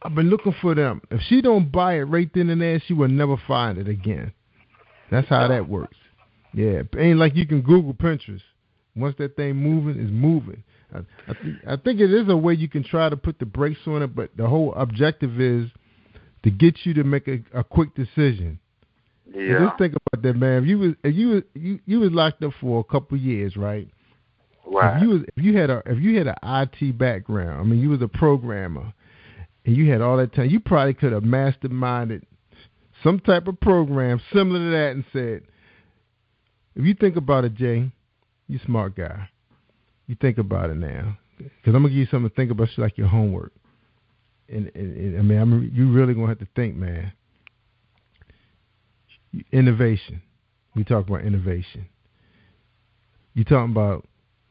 I've been looking for them." If she don't buy it right then and there, she will never find it again. That's how that works. Yeah, it ain't like you can Google Pinterest. Once that thing moving, it's moving. I think it is a way you can try to put the brakes on it, but the whole objective is to get you to make a quick decision. Yeah. Just think about that, man. If you was locked up for a couple years, right? Right. If you had an IT background, I mean, you was a programmer, and you had all that time, you probably could have masterminded some type of program similar to that and said, if you think about it, Jay, you smart guy. You think about it now, because I'm gonna give you something to think about, just like your homework. And I mean, you really gonna have to think, man. Innovation. We talk about innovation. You talking about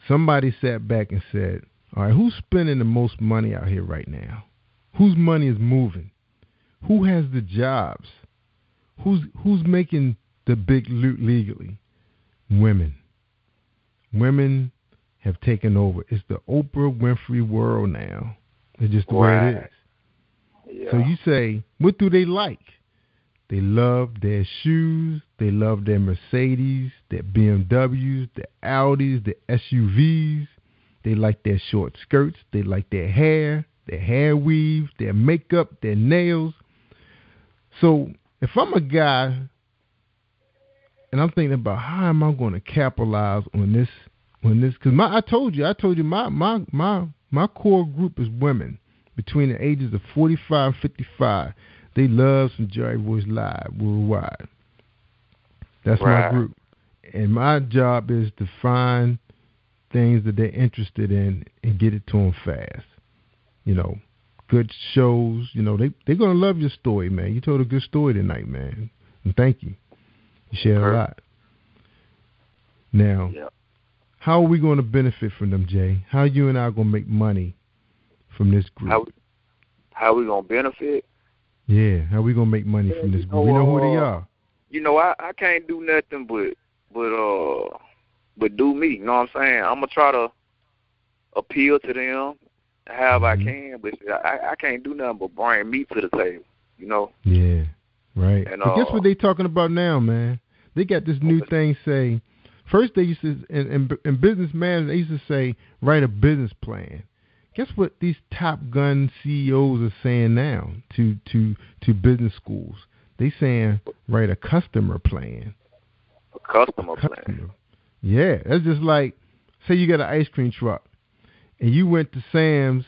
somebody sat back and said, "All right, who's spending the most money out here right now? Whose money is moving? Who has the jobs? Who's making the big loot legally? Women. Women have taken over. It's the Oprah Winfrey world now. It's just the way it is. Yeah. So you say, what do they like? They love their shoes. They love their Mercedes, their BMWs, their Audis, their SUVs. They like their short skirts. They like their hair weave, their makeup, their nails. So if I'm a guy and I'm thinking about how am I going to capitalize on this, because I told you my core group is women between the ages of 45 and 55. They love some Jerry Royce Live worldwide. That's my group. And my job is to find things that they're interested in and get it to them fast. You know, good shows. You know, they're going to love your story, man. You told a good story tonight, man. And thank you. You shared a lot. Now, how are we going to benefit from them, Jay? How you and I are going to make money from this group? How we going to benefit? Yeah, how we going to make money from this group? We know who they are. I can't do nothing but do me. You know what I'm saying? I'm going to try to appeal to them however I can, but I can't do nothing but bring me to the table, you know? Yeah, right. And, but guess what they talking about now, man? They got this new thing say, first they used to, in business management, they used to say, write a business plan. Guess what these Top Gun CEOs are saying now to business schools? They saying, write a customer plan. A customer plan. Yeah, that's just like, say you got an ice cream truck, and you went to Sam's,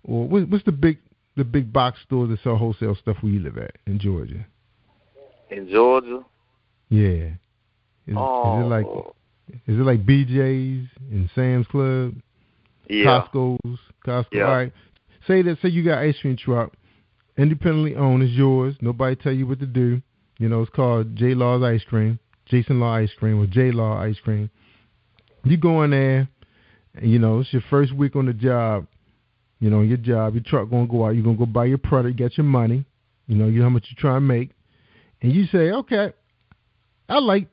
or what's the big box stores that sell wholesale stuff where you live at in Georgia? In Georgia? Yeah. Is it like BJ's and Sam's Club? Yeah. Costco. Yeah. All right. Say you got an ice cream truck, independently owned, it's yours. Nobody tell you what to do. You know, it's called J Law's Ice Cream, Jason Law Ice Cream, or J Law Ice Cream. You go in there, and, you know, it's your first week on the job. You know, your truck going to go out. You're going to go buy your product, get your money. You know how much you try and make. And you say, okay, I'm going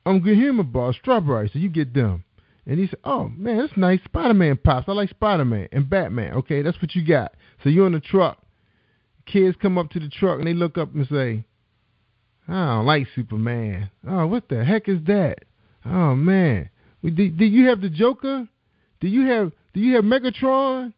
to give him a bar, strawberry. So you get them. And he said, oh, man, that's nice. Spider-Man pops. I like Spider-Man and Batman. Okay, that's what you got. So you're in the truck. Kids come up to the truck, and they look up and say, I don't like Superman. Oh, what the heck is that? Oh, man. Do you have the Joker? Do you have Megatron?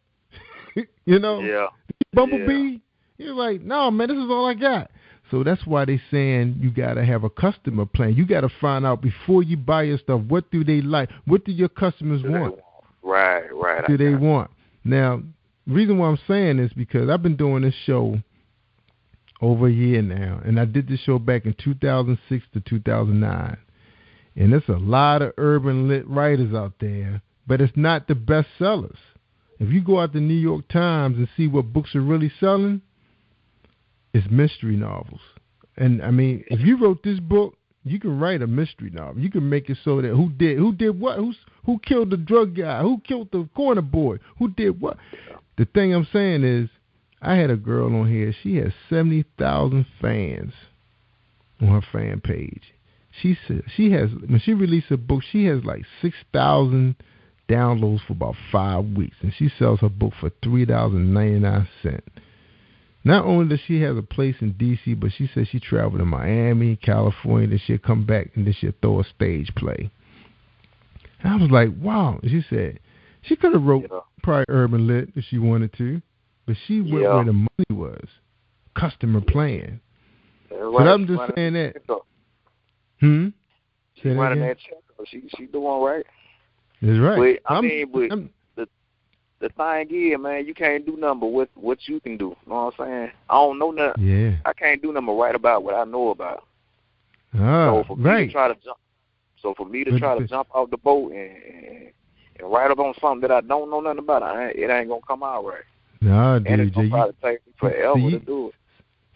You know? Yeah. Bumblebee? Yeah. You're like, no, man, this is all I got. So that's why they saying you got to have a customer plan. You got to find out before you buy your stuff, what do they like? What do your customers want? Right. What do they want? Now, the reason why I'm saying this because I've been doing this show over a year now, and I did this show back in 2006 to 2009. And there's a lot of urban lit writers out there, but it's not the best sellers. If you go out to New York Times and see what books are really selling, it's mystery novels. And I mean, if you wrote this book, you can write a mystery novel. You can make it so that who did what, who killed the drug guy, who killed the corner boy, who did what. The thing I'm saying is, I had a girl on here. She has 70,000 fans on her fan page. She said she has, when she released a book, she has like 6,000 downloads for about 5 weeks, and she sells her book for $3.99. Not only does she have a place in D.C., but she says she traveled to Miami, California, then she'll come back and then she'll throw a stage play. And I was like, wow. And she said she could have wrote probably urban lit if she wanted to, but she went where the money was, customer plan. So I'm just saying that. She running that check. She doing right. That's right. But the thing is, man, you can't do nothing but what you can do. You know what I'm saying? I don't know nothing. Yeah. I can't do nothing but write about what I know about. So for me to try to jump off the boat and write up on something that I don't know nothing about, it ain't gonna come out right. Nah, dude, and it's gonna probably take me forever to do it.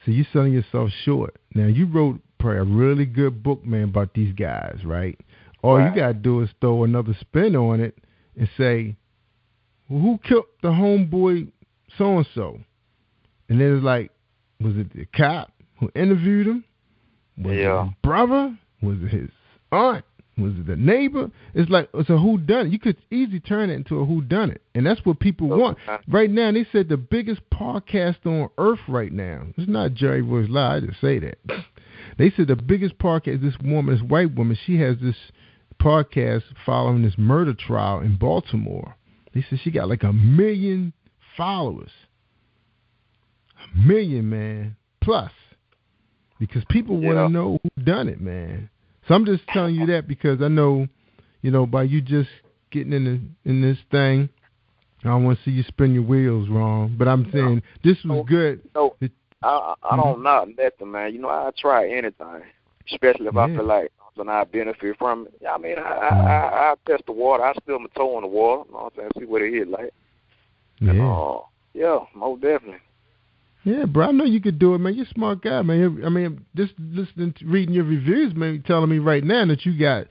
So you're selling yourself short. Now you wrote probably a really good book, man, about these guys, right? All you gotta do is throw another spin on it and say, well, who killed the homeboy so-and-so? And then it's like, was it the cop who interviewed him? Was it his brother? Was it his aunt? Was it the neighbor? It's like, it's a whodunit. You could easily turn it into a whodunit. And that's what people want. Right now, they said the biggest podcast on earth right now. It's not Jerry Royce Live. I just say that. They said the biggest podcast, this white woman, she has this podcast following this murder trial in Baltimore. They said she got like 1 million followers. 1 million, man, plus. Because people want to know who done it, man. So I'm just telling you that because I know, by you just getting in this thing, I don't want to see you spin your wheels wrong. But I'm saying this was good. I don't knock nothing, man. I try anything, especially if I feel like I benefit from it. I mean, I test the water. I spill my toe in the water. You know what I'm saying? See what it hit like. And, most definitely. Yeah, bro, I know you could do it, man. You're a smart guy, man. I mean, just reading your reviews, man, telling me right now that you got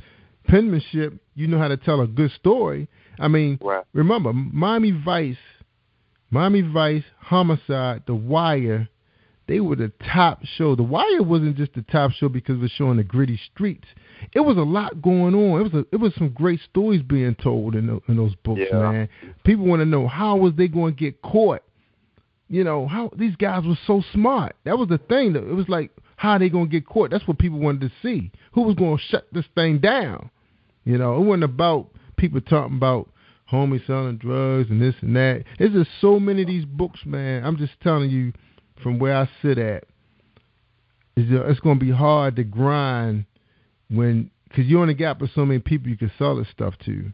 penmanship, you know how to tell a good story. I mean, remember, Miami Vice, Homicide, The Wire, they were the top show. The Wire wasn't just the top show because it was showing the gritty streets. It was a lot going on. It was some great stories being told in those books, man. People want to know, how was they going to get caught? You know, how these guys were so smart. That was the thing. It was like, how are they going to get caught? That's what people wanted to see. Who was going to shut this thing down? You know, it wasn't about people talking about homies selling drugs and this and that. There's just so many of these books, man. I'm just telling you, from where I sit at, it's going to be hard to grind because you only got but so many people you can sell this stuff to,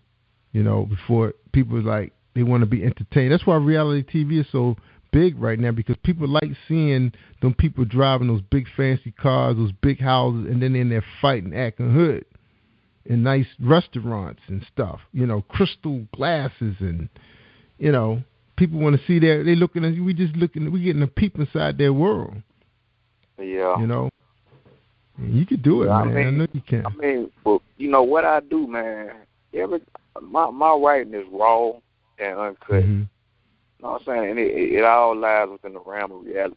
you know, before people like, they want to be entertained. That's why reality TV is so big right now, because people like seeing them people driving those big fancy cars, those big houses, and then in there fighting, acting hood in nice restaurants and stuff, you know, crystal glasses, and, you know, people want to see that. They looking at you. We getting a peep inside their world. Yeah. You know, and you can do it, man. I know you can. I mean, but you know what I do, man. My writing is raw and uncut. You know what I'm saying? And it all lies within the realm of reality.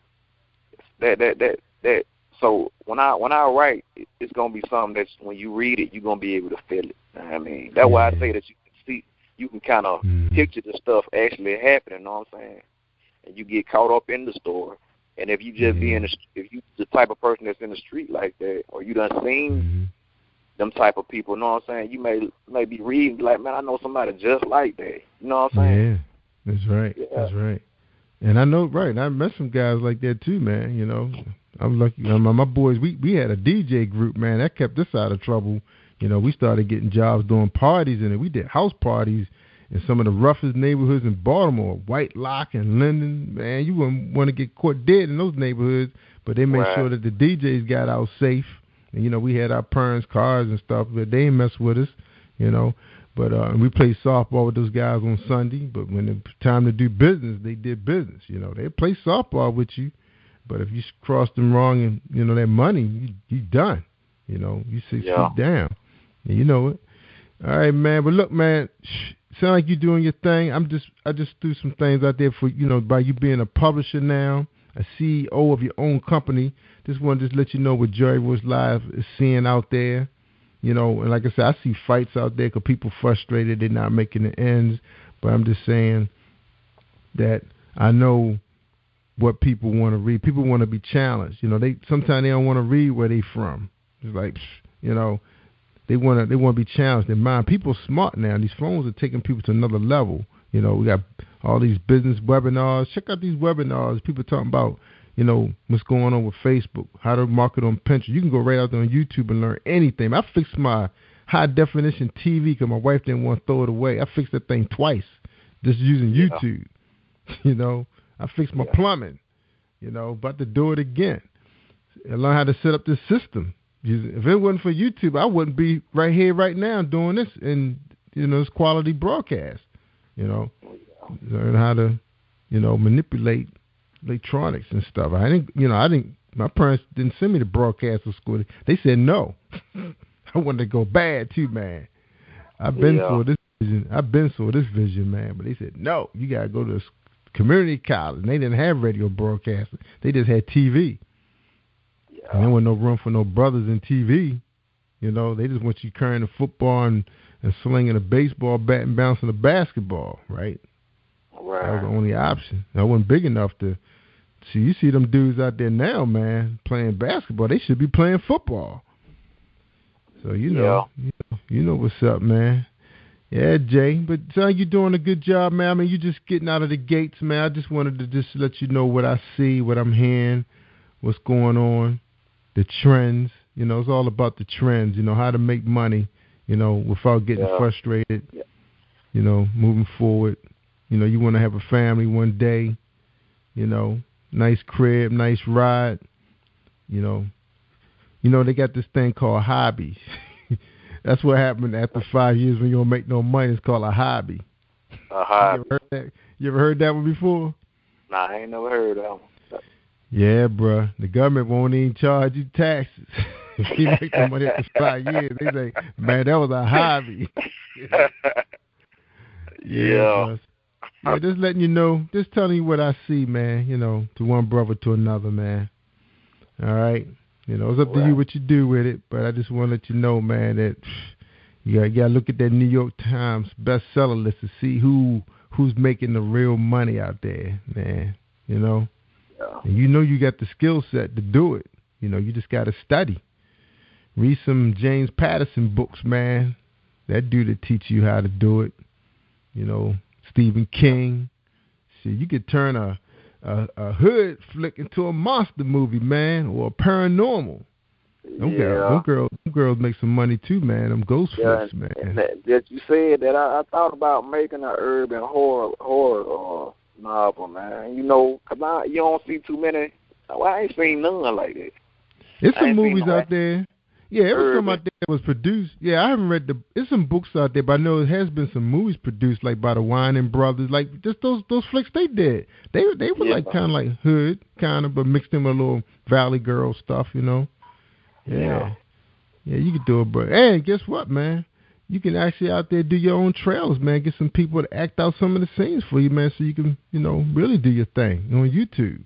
That. So when I write, it's gonna be something that's, when you read it, you're gonna be able to feel it. You know what I mean, that's why I say that you can see, you can kind of picture the stuff actually happening. You know what I'm saying? And you get caught up in the story. And if you just if you the type of person that's in the street like that, or you done seen them type of people, you know what I'm saying? You may be reading like, man, I know somebody just like that. You know what I'm saying? Yeah, that's right. Yeah. That's right. And I know, right? I met some guys like that too, man. You know, I'm lucky. My boys, we had a DJ group, man. That kept us out of trouble. You know, we started getting jobs doing parties, and we did house parties in some of the roughest neighborhoods in Baltimore, White Lock and Linden. Man, you wouldn't want to get caught dead in those neighborhoods, but they made sure that the DJs got out safe. And, you know, we had our parents' cars and stuff, but they didn't mess with us, you know. But we played softball with those guys on Sunday, but when it was time to do business, they did business. You know, they play softball with you, but if you cross them wrong and, you know, that money, you done. You know, you 6 feet down. And you know it. All right, man. But look, man, sound like you're doing your thing. I just threw some things out there for, you know, by you being a publisher now, a CEO of your own company. Just wanted to let you know what Jerry Royce Live is seeing out there. You know, and like I said, I see fights out there because people frustrated, they're not making the ends. But I'm just saying that I know what people want to read. People want to be challenged. You know, sometimes they don't want to read where they from. It's like, you know, they want to be challenged in mind. People are smart now. These phones are taking people to another level. You know, we got all these business webinars. Check out these webinars. People talking about, you know, what's going on with Facebook, how to market on Pinterest. You can go right out there on YouTube and learn anything. I fixed my high definition TV because my wife didn't want to throw it away. I fixed that thing twice just using YouTube. You know, I fixed my plumbing. You know, about to do it again. I learned how to set up this system. If it wasn't for YouTube, I wouldn't be right here, right now, doing this and, you know, this quality broadcast. You know, learn how to, you know, manipulate electronics and stuff. My parents didn't send me to broadcast school. They said no. I wanted to go bad too, man. I've been for this vision, man. But they said no. You gotta go to community college. And they didn't have radio broadcasting. They just had TV. Yeah. And there wasn't no room for no brothers in TV. You know, they just want you carrying a football and slinging a baseball bat and bouncing a basketball, right? Right. That was the only option. That wasn't big enough to see. You see them dudes out there now, man, playing basketball. They should be playing football. So you know what's up, man. Yeah, Jay. But you're doing a good job, man. I mean, you just getting out of the gates, man. I just wanted to just let you know what I see, what I'm hearing, what's going on, the trends. You know, it's all about the trends. You know, how to make money. You know, without getting frustrated. Yeah. You know, moving forward. You know, you want to have a family one day, you know, nice crib, nice ride, you know. You know, they got this thing called hobbies. That's what happened after 5 years when you don't make no money. It's called a hobby. A hobby. You ever heard that one before? Nah, I ain't never heard that one. Yeah, bruh. The government won't even charge you taxes. If he make the money after 5 years, they say, man, that was a hobby. Yeah. Yeah, just letting you know, just telling you what I see, man, to one brother to another, man. All right? It's up to you what you do with it, but I just want to let you know, man, that you got to look at that New York Times bestseller list to see who's making the real money out there, man, Yeah. And you got the skill set to do it. You just got to study. Read some James Patterson books, man. That dude that teach you how to do it. Stephen King. See, you could turn a hood flick into a monster movie, man, or a paranormal. Them girls make some money too, man. Them ghost flicks, man. That you said that I thought about making an urban horror novel, man. Cause you don't see too many. Well, I ain't seen none like that. There's some movies out there. Yeah, it was some out there that was produced. Yeah, I haven't read there's some books out there, but I know there has been some movies produced, like by the Weinstein brothers, like just those flicks they did. They were like kind of like hood, kind of, but mixed in with a little Valley Girl stuff, Yeah, you could do it, bro. And guess what, man? You can actually out there do your own trailers, man. Get some people to act out some of the scenes for you, man, so you can, really do your thing on YouTube.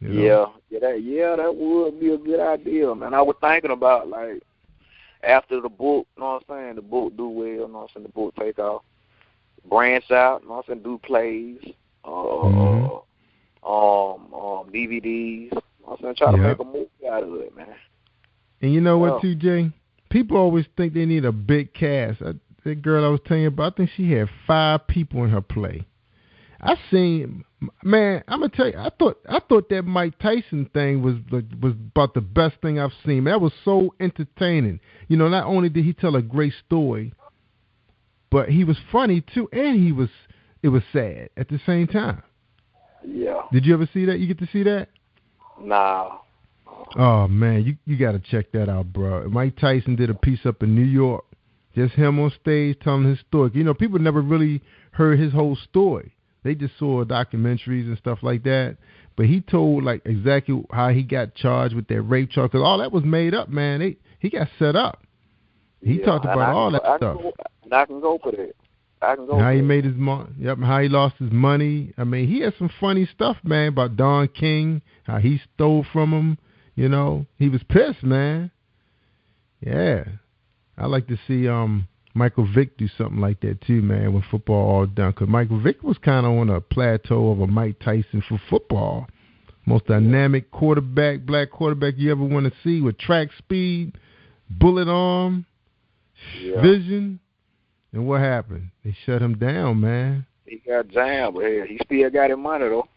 That would be a good idea, man. I was thinking about, like, after the book, the book do well, the book take off, branch out, do plays, DVDs, try to make a movie out of it, man. And you know what, too, Jay? People always think they need a big cast. That girl I was telling you about, I think she had 5 people in her play. I seen, man, I'm gonna tell you, I thought that Mike Tyson thing was about the best thing I've seen. That was so entertaining. Not only did he tell a great story, but he was funny too, and it was sad at the same time. Yeah. Did you ever see that? You get to see that? Nah. Oh man, you got to check that out, bro. Mike Tyson did a piece up in New York, just him on stage telling his story. People never really heard his whole story. They just saw documentaries and stuff like that. But he told like exactly how he got charged with that rape charge. Because all that was made up, man. He got set up. He talked about all that stuff. I can go for that. How he made his money. Yep, how he lost his money. I mean, he had some funny stuff, man, about Don King, how he stole from him. He was pissed, man. Yeah. I like to see Michael Vick do something like that too, man, when football all done. Because Michael Vick was kind of on a plateau of a Mike Tyson for football. Most dynamic quarterback, black quarterback you ever want to see with track speed, bullet arm, vision. And what happened? They shut him down, man. He got jammed, but he still got his money, though.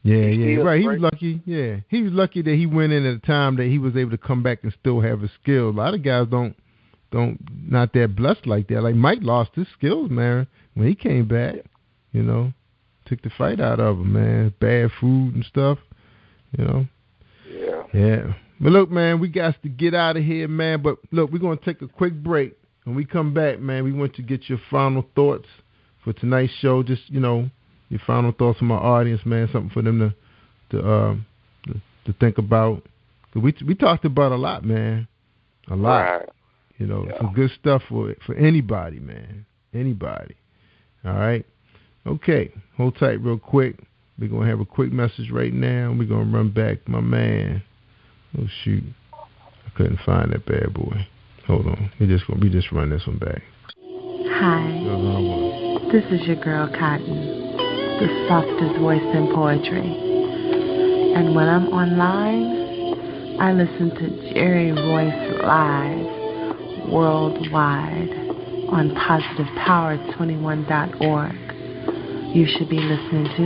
Yeah, right. He was lucky. Yeah, he was lucky that he went in at a time that he was able to come back and still have his skills. A lot of guys not that blessed like that. Like Mike lost his skills, man, when he came back. Took the fight out of him, man. Bad food and stuff. Yeah. But look, man, we got to get out of here, man. But look, we're gonna take a quick break. When we come back, man, we want to get your final thoughts for tonight's show. Just your final thoughts from our audience, man. Something for them to think about. We talked about a lot, man. A lot. Right. Some good stuff for anybody, man. Anybody. All right. Okay. Hold tight real quick. We're gonna have a quick message right now. We're gonna run back my man. Oh shoot. I couldn't find that bad boy. Hold on. We just run this one back. Hi. This is your girl Cotton, the softest voice in poetry. And when I'm online, I listen to Jerry Royce live worldwide on positivepower21.org. You should be listening to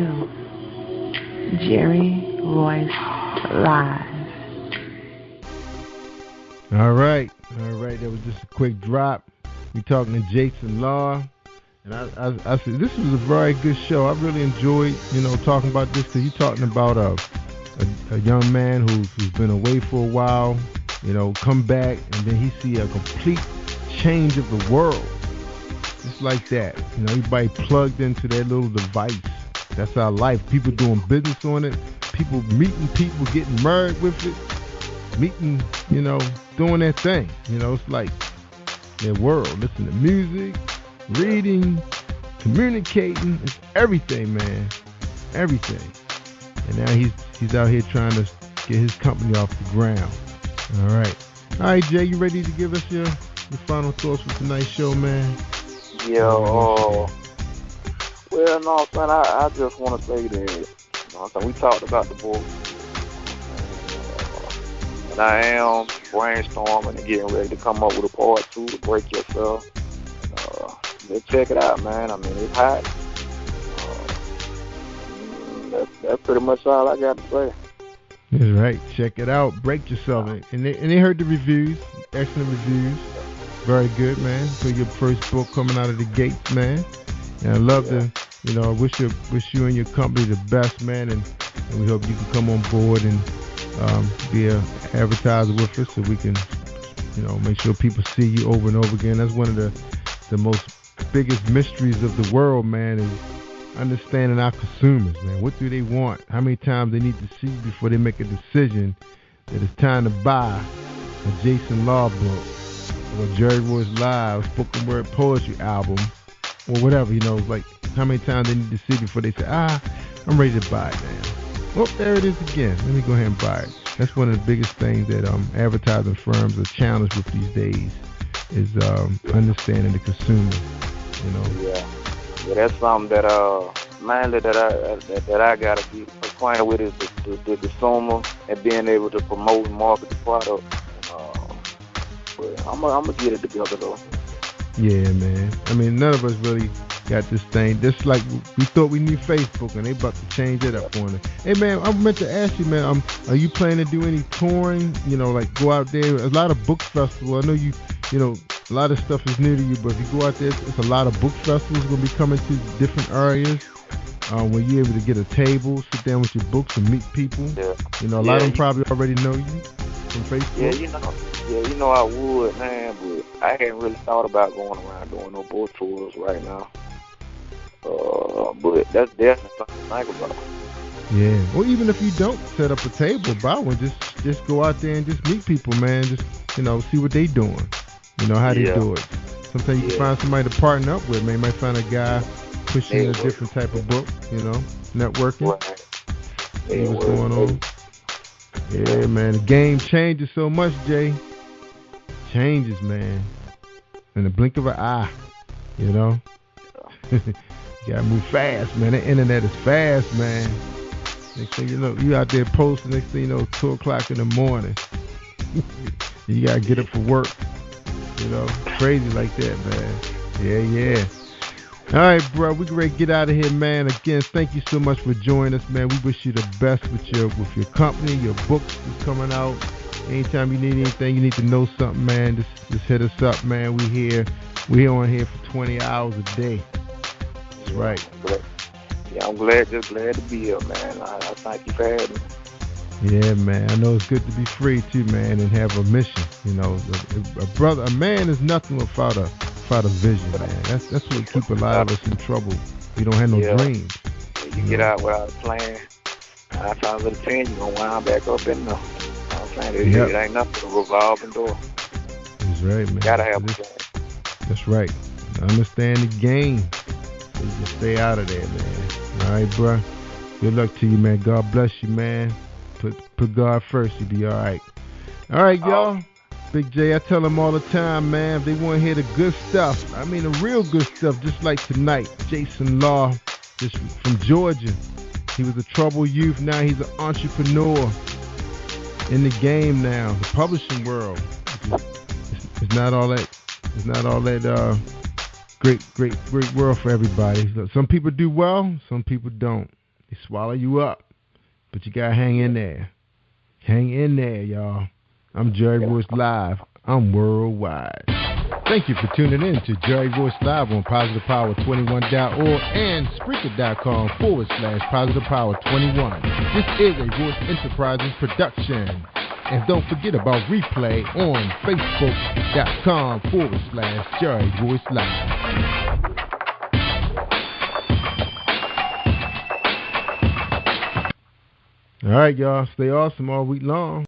Jerry Royce live. All right. That was just a quick drop. We talking to Jason Law, and I said this was a very good show. I really enjoyed, talking about this because he's talking about a young man who's been away for a while, come back and then he see a complete change of the world, just like that. Everybody plugged into their little device. That's our life. People doing business on it. People meeting people, getting married with it. meeting, doing their thing. It's like their world. Listen to music, reading, communicating. It's everything, man. Everything. And now he's out here trying to get his company off the ground. All right, Jay, you ready to give us your final thoughts for tonight's show, man? Yeah. Well, no, son, I just want to say that, we talked about the book, and I am brainstorming and getting ready to come up with a part 2 to break yourself. Let's check it out, man. I mean, it's hot. That's pretty much all I got to say. That's right. Check it out. Break yourself. And they heard the reviews. Excellent reviews. Very good, man. For your first book coming out of the gates, man. And I love to, I wish you and your company the best, man. And we hope you can come on board and be an advertiser with us so we can, make sure people see you over and over again. That's one of the most biggest mysteries of the world, man, is understanding our consumers, man. What do they want? How many times they need to see before they make a decision that it's time to buy a Jason Law book or Jerry Royce Live spoken word poetry album or whatever, like how many times they need to see before they say, I'm ready to buy it now. Well, there it is again. Let me go ahead and buy it. That's one of the biggest things that advertising firms are challenged with these days is understanding the consumer, Yeah, that's something that mainly that I gotta be acquainted with is the consumer and being able to promote and market the product. But I'm gonna get it together though. Yeah, man. I mean, none of us really got this thing. Just like we thought we knew Facebook, and they about to change it up on it. Hey, man, I meant to ask you, man. Are you planning to do any touring? Like go out there. A lot of book festivals. I know you a lot of stuff is new to you, but if you go out there, it's a lot of book festivals going to be coming to different areas where you're able to get a table, sit down with your books, and meet people. Yeah. A lot of them probably already know you from Facebook. Yeah, I would, man, but I hadn't really thought about going around doing no book tours right now. But that's definitely something to think about. Yeah. Well, even if you don't set up a table, buy one. Just go out there and just meet people, man. Just see what they doing. How they do it. Sometimes you can find somebody to partner up with. Man, you might find a guy pushing a different type of book. Networking. Right. See what's going on. Yeah, man. The game changes so much, Jay. Changes, man. In the blink of an eye. You gotta move fast, man. The internet is fast, man. Next thing you know, you out there posting. Next thing you know, 2 o'clock in the morning. You gotta get up for work. Crazy like that, man. Yeah. All right, bro. We ready to get out of here, man. Again, thank you so much for joining us, man. We wish you the best with your company, your books is coming out. Anytime you need anything, you need to know something, man, just hit us up, man. We're on here for 20 hours a day. That's right. Yeah, I'm glad to be here, man. I thank you for having me. Yeah, man. I know it's good to be free too, man, and have a mission. A man is nothing without a vision, man. That's what keep a lot of us in trouble. We don't have no dreams. You get out without a plan. 9 times out of 10, you're gonna wind back up in there. It ain't nothing a revolving door. That's right, man. Gotta have a plan. That's right. Understand the game, so you can stay out of there, man. All right, bro. Good luck to you, man. God bless you, man. Put God first, you'll be all right. All right, y'all. Big J, I tell them all the time, man, if they want to hear the good stuff, I mean the real good stuff, just like tonight. Jason Law, just from Georgia. He was a troubled youth. Now he's an entrepreneur in the game now, the publishing world. It's not all that. It's not all that great world for everybody. Some people do well, some people don't. They swallow you up. But you gotta hang in there. Hang in there, y'all. I'm Jerry Royce Live. I'm worldwide. Thank you for tuning in to Jerry Royce Live on PositivePower21.org and Spreaker.com/PositivePower21. This is a Royce Enterprises production. And don't forget about replay on Facebook.com/Jerry Royce Live. All right, y'all. Stay awesome all week long.